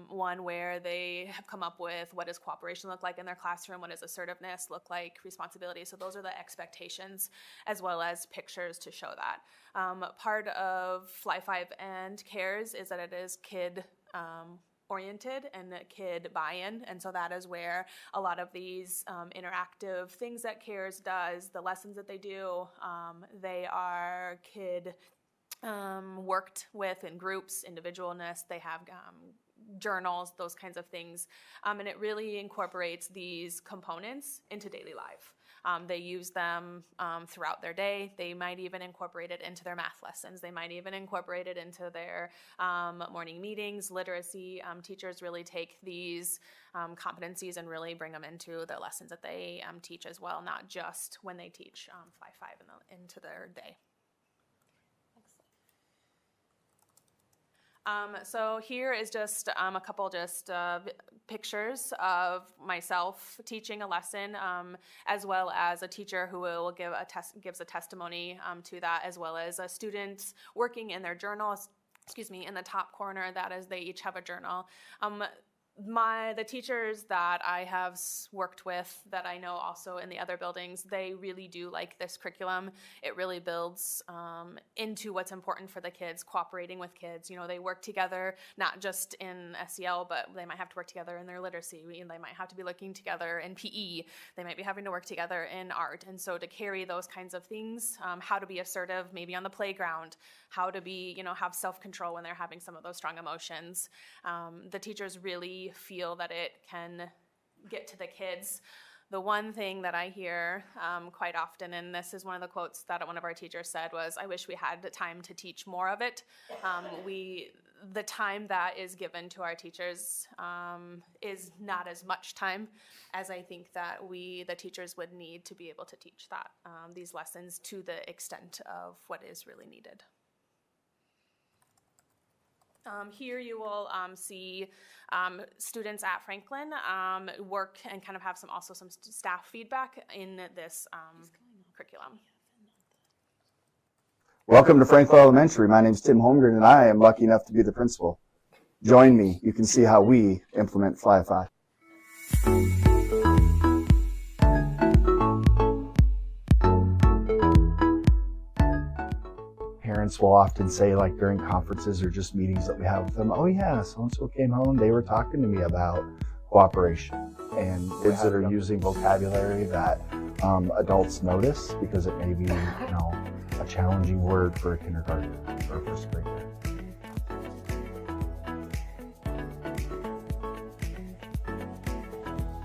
one where they have come up with what does cooperation look like in their classroom, what does assertiveness look like, responsibility. So those are the expectations, as well as pictures to show that. Part of Fly 5 and CARES is that it is kid oriented and kid buy-in, and so that is where a lot of these interactive things that CARES does, the lessons that they do, they are kid worked with in groups, individualness. They have journals, those kinds of things. And it really incorporates these components into daily life. They use them throughout their day. They might even incorporate it into their math lessons. They might even incorporate it into their morning meetings, literacy. Teachers really take these competencies and really bring them into the lessons that they teach as well, not just when they teach Fly 5 into their day. So here is just a couple pictures of myself teaching a lesson, as well as a teacher who will gives a testimony to that, as well as students working in their journals. In the top corner, that is, they each have a journal. The teachers that I have worked with, that I know also in the other buildings, they really do like this curriculum. It really builds into what's important for the kids, cooperating with kids. They work together, not just in SEL, but they might have to work together in their literacy. They might have to be looking together in PE. They might be having to work together in art. And so to carry those kinds of things, how to be assertive, maybe on the playground, how to be, have self-control when they're having some of those strong emotions. The teachers really feel that it can get to the kids. The one thing that I hear quite often, and this is one of the quotes that one of our teachers said, was, "I wish we had the time to teach more of it." The time that is given to our teachers is not as much time as I think that the teachers would need to be able to teach these lessons to the extent of what is really needed. Here you will see students at Franklin work and kind of have some staff feedback in this curriculum. Welcome to Franklin Elementary. My name is Tim Holmgren, and I am lucky enough to be the principal. Join me. You can see how we implement Fly 5. Parents will often say, like during conferences or just meetings that we have with them, "Oh yeah, so-and-so came home, they were talking to me about cooperation." And kids that are using vocabulary that adults notice, because it may be, a challenging word for a kindergartner or a first grader.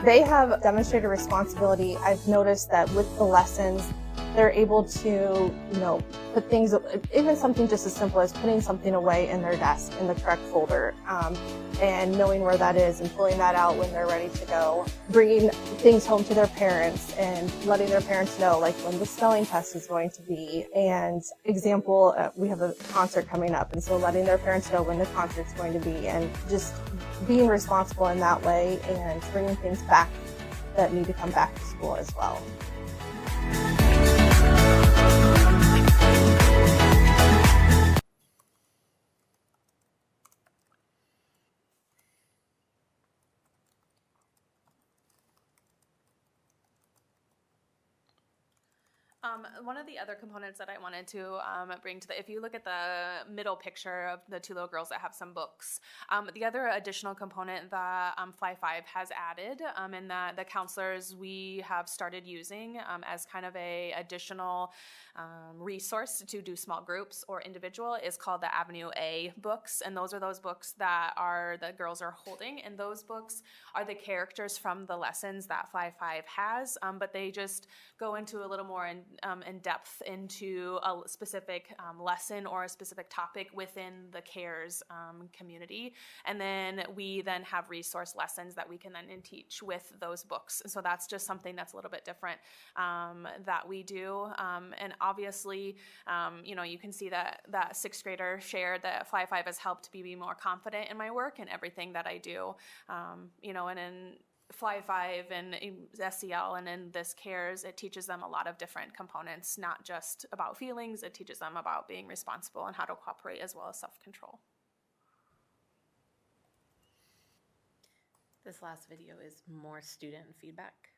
They have demonstrated responsibility. I've noticed that with the lessons, they're able to, put things, even something just as simple as putting something away in their desk in the correct folder, and knowing where that is and pulling that out when they're ready to go. Bringing things home to their parents and letting their parents know, like when the spelling test is going to be. And example, we have a concert coming up, and so letting their parents know when the concert's going to be, and just being responsible in that way and bringing things back that need to come back to school as well. One of the other components that I wanted to bring to if you look at the middle picture of the two little girls that have some books, the other additional component that Fly 5 has added, and that the counselors we have started using as kind of a additional resource to do small groups or individual, is called the Avenue A books. And those are those books that the girls are holding, and those books are the characters from the lessons that Fly 5 has, but they just go into a little more in depth into a specific lesson or a specific topic within the CARES community. And then we then have resource lessons that we can then teach with those books. So that's just something that's a little bit different that we do. And obviously, you can see that sixth grader shared that Fly 5 has helped me be more confident in my work and everything that I do. And in Fly 5 and SEL and in this CARES, it teaches them a lot of different components, not just about feelings. It teaches them about being responsible and how to cooperate, as well as self-control. This last video is more student feedback.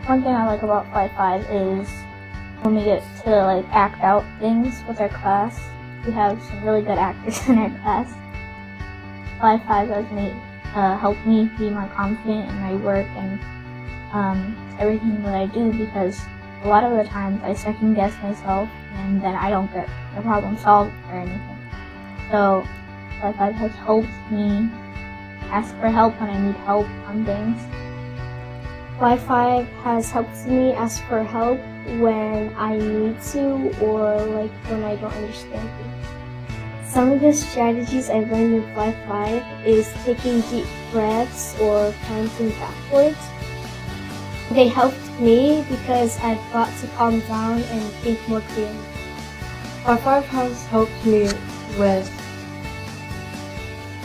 One thing I like about Fly 5 is when we get to act out things with our class. We have some really good actors in our class. Fly 5 has helped me be more confident in my work and everything that I do, because a lot of the times I second guess myself and then I don't get the problem solved or anything. So 5-5 has helped me ask for help when I need help on things. 5-5 has helped me ask for help when I need to or like when I don't understand things. Some of the strategies I've learned in 5-5 is taking deep breaths or counting backwards. They helped me because I've got to calm down and think more clearly. 5-5 has helped me with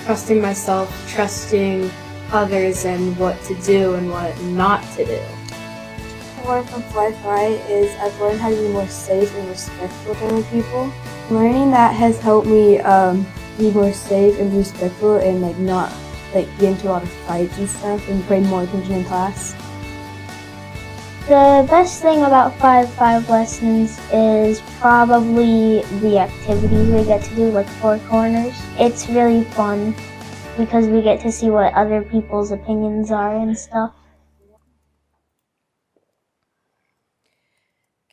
trusting myself, trusting others and what to do and what not to do. More from 5-5 is I've learned how to be more safe and respectful to other people. Learning that has helped me be more safe and respectful and not get into a lot of fights and stuff and pay more attention in class. The best thing about 5-5 lessons is probably the activities we get to do, like 4 corners. It's really fun because we get to see what other people's opinions are and stuff.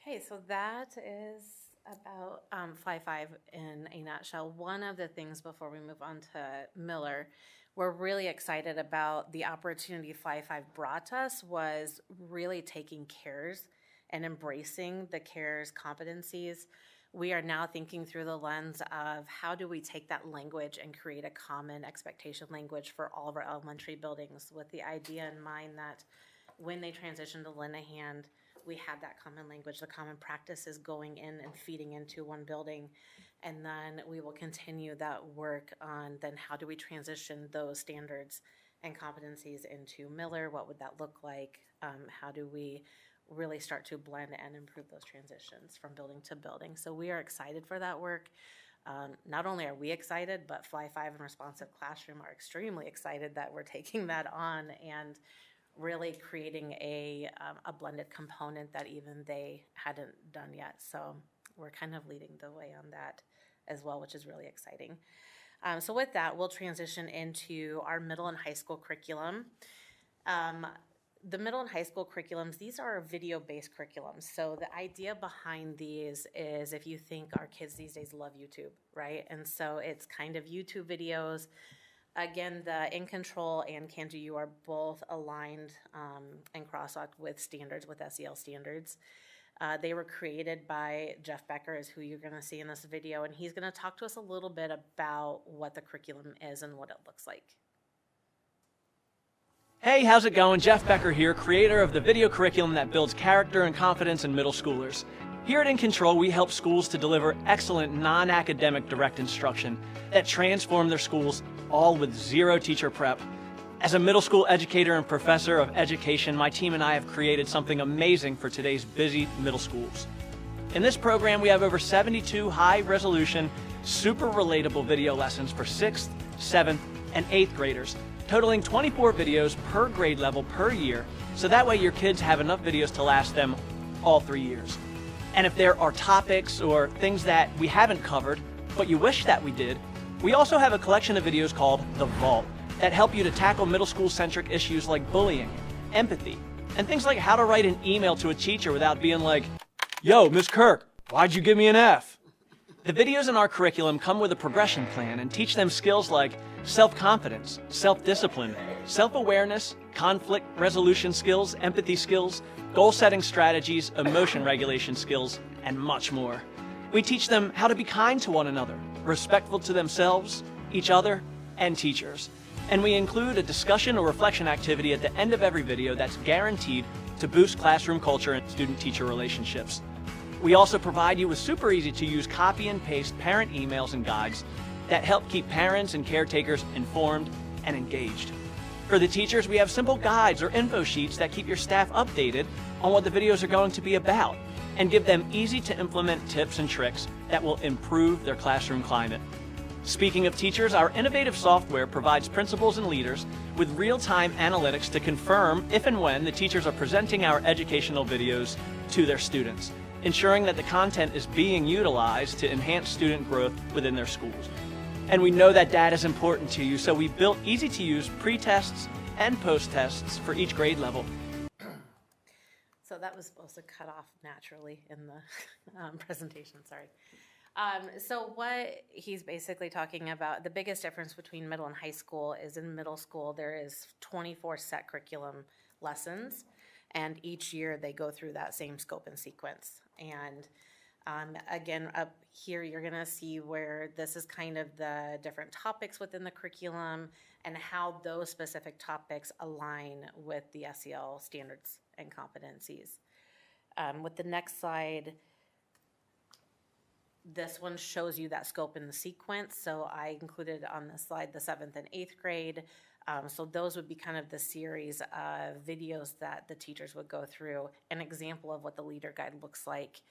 Okay, so that is about 5-5 in a nutshell. One of the things before we move on to Miller, we're really excited about the opportunity 5-5 brought us was really taking CARES and embracing the CARES competencies. We are now thinking through the lens of how do we take that language and create a common expectation language for all of our elementary buildings with the idea in mind that when they transition to Linehan, we had that common language, the common practices going in and feeding into one building. And then we will continue that work on then how do we transition those standards and competencies into Miller? What would that look like? How do we really start to blend and improve those transitions from building to building? So we are excited for that work. Not only are we excited, but 5-5 and Responsive Classroom are extremely excited that we're taking that on and really creating a blended component that even they hadn't done yet. So we're kind of leading the way on that as well, which is really exciting. So with that, we'll transition into our middle and high school curriculum. The middle and high school curriculums, these are video-based curriculums. So the idea behind these is if you think our kids these days love YouTube, right? And so it's kind of YouTube videos. Again, the In Control and Can Do You are both aligned and crosswalked with standards, with SEL standards. They were created by Jeff Becker, is who you're going to see in this video, and he's going to talk to us a little bit about what the curriculum is and what it looks like. Hey, how's it going? Jeff Becker here, creator of the video curriculum that builds character and confidence in middle schoolers. Here at In Control, we help schools to deliver excellent non-academic direct instruction that transform their schools, all with zero teacher prep. As a middle school educator and professor of education, my team and I have created something amazing for today's busy middle schools. In this program, we have over 72 high-resolution, super relatable video lessons for 6th, 7th, and 8th graders, totaling 24 videos per grade level per year, so that way your kids have enough videos to last them all 3 years. And if there are topics or things that we haven't covered, but you wish that we did, we also have a collection of videos called The Vault that help you to tackle middle school-centric issues like bullying, empathy, and things like how to write an email to a teacher without being like, "Yo, Miss Kirk, why'd you give me an F?" The videos in our curriculum come with a progression plan and teach them skills like self-confidence, self-discipline, self-awareness, conflict resolution skills, empathy skills, goal-setting strategies, emotion regulation skills, and much more. We teach them how to be kind to one another, respectful to themselves, each other, and teachers. And we include a discussion or reflection activity at the end of every video that's guaranteed to boost classroom culture and student-teacher relationships. We also provide you with super easy-to-use copy and paste parent emails and guides that help keep parents and caretakers informed and engaged. For the teachers, we have simple guides or info sheets that keep your staff updated on what the videos are going to be about and give them easy-to-implement tips and tricks that will improve their classroom climate. Speaking of teachers, our innovative software provides principals and leaders with real-time analytics to confirm if and when the teachers are presenting our educational videos to their students, ensuring that the content is being utilized to enhance student growth within their schools. And we know that data is important to you, so we built easy-to-use pre-tests and post-tests for each grade level. So that was supposed to cut off naturally in the presentation, sorry. So what he's basically talking about, the biggest difference between middle and high school is in middle school, there is 24 set curriculum lessons, and each year they go through that same scope and sequence. And again, up here, you're gonna see where this is kind of the different topics within the curriculum and how those specific topics align with the SEL standards and competencies. With the next slide, this one shows you that scope and the sequence. So I included on this slide the 7th and 8th grade. So those would be kind of the series of videos that the teachers would go through, an example of what the leader guide looks like,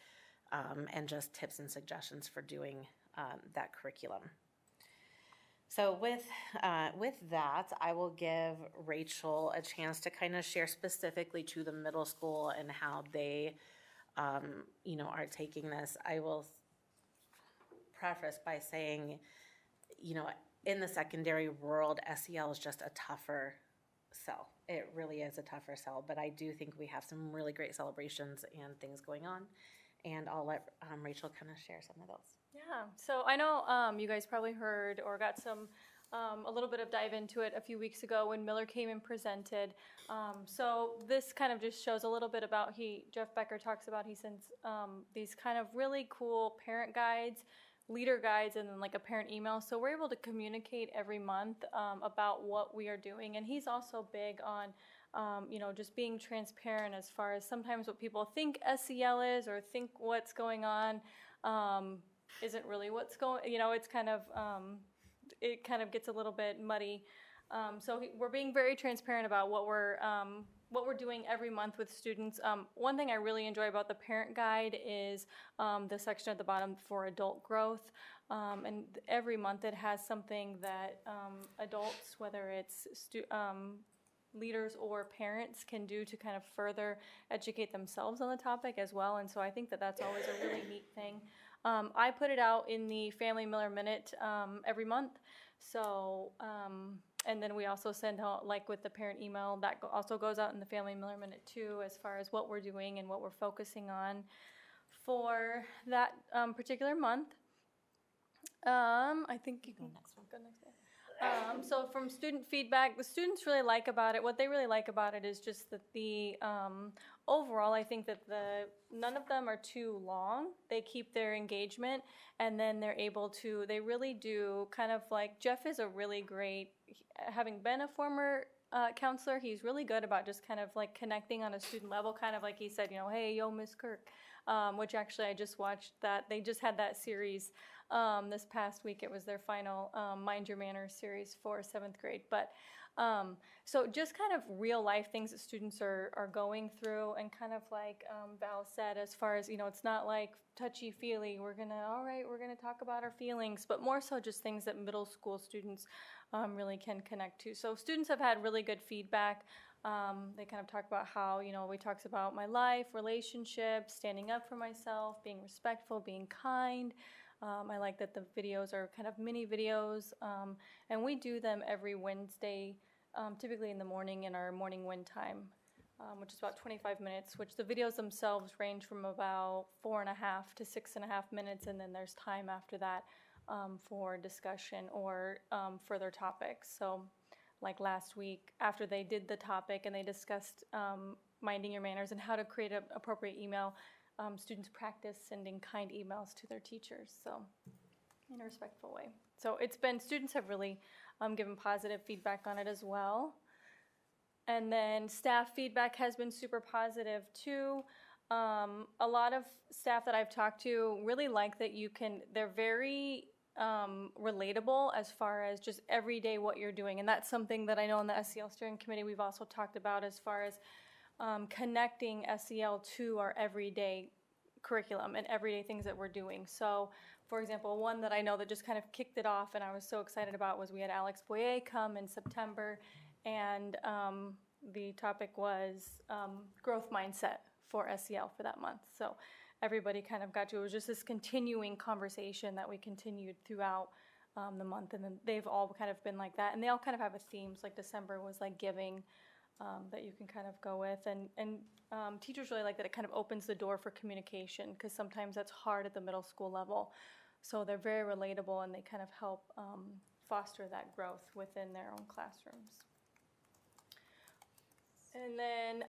and just tips and suggestions for doing that curriculum. So with that, I will give Rachel a chance to kind of share specifically to the middle school and how they, are taking this. I will preface by saying, in the secondary world, SEL is just a tougher sell. It really is a tougher sell, but I do think we have some really great celebrations and things going on, and I'll let Rachel kind of share some of those. Yeah, so I know you guys probably heard or got some a little bit of dive into it a few weeks ago when Miller came and presented. So this kind of just shows a little bit about Jeff Becker talks about he sends these kind of really cool parent guides, leader guides, and then like a parent email. So we're able to communicate every month about what we are doing. And he's also big on, just being transparent as far as sometimes what people think SEL is or think what's going on isn't really what's going, it's kind of, it kind of gets a little bit muddy. So we're being very transparent about what we're doing every month with students. One thing I really enjoy about the parent guide is the section at the bottom for adult growth. And every month it has something that adults, whether it's leaders or parents, can do to kind of further educate themselves on the topic as well. And so I think that that's always a really neat thing. I put it out in the Family Miller Minute every month. So, and then we also send out, like with the parent email, that also goes out in the Family Miller Minute too, as far as what we're doing and what we're focusing on for that particular month. I think you can go next one. So from student feedback, the students really like about it. What they really like about it is just that the overall, I think that none of them are too long. They keep their engagement, and then they're able to. They really do kind of like Jeff is a really great, having been a former counselor, he's really good about just kind of like connecting on a student level, kind of like he said, hey, yo, Miss Kirk, which actually I just watched that. They just had that series this past week. It was their final Mind Your Manners series for 7th grade. But so just kind of real life things that students are going through, and kind of like Val said, as far as, it's not like touchy-feely, we're gonna talk about our feelings, but more so just things that middle school students really can connect to. So students have had really good feedback. They kind of talk about how, we talks about my life, relationships, standing up for myself, being respectful, being kind. I like that the videos are kind of mini videos, and we do them every Wednesday, typically in the morning in our morning win time, which is about 25 minutes, which the videos themselves range from about 4.5 to 6.5 minutes, and then there's time after that for discussion or further topics. So like last week, after they did the topic and they discussed minding your manners and how to create an appropriate email, students practice sending kind emails to their teachers, so in a respectful way. So students have really given positive feedback on it as well. And then staff feedback has been super positive too. A lot of staff that I've talked to really like that they're very relatable as far as just everyday what you're doing. And that's something that I know in the SEL steering committee we've also talked about as far as connecting SEL to our everyday curriculum and everyday things that we're doing. So, for example, one that I know that just kind of kicked it off and I was so excited about was we had Alex Boyer come in September, and the topic was growth mindset for SEL for that month. So everybody kind of it was just this continuing conversation that we continued throughout the month, and then they've all kind of been like that, and they all kind of have a theme. So like December was like giving, that you can kind of go with. And teachers really like that it kind of opens the door for communication, because sometimes that's hard at the middle school level. So they're very relatable, and they kind of help foster that growth within their own classrooms. And then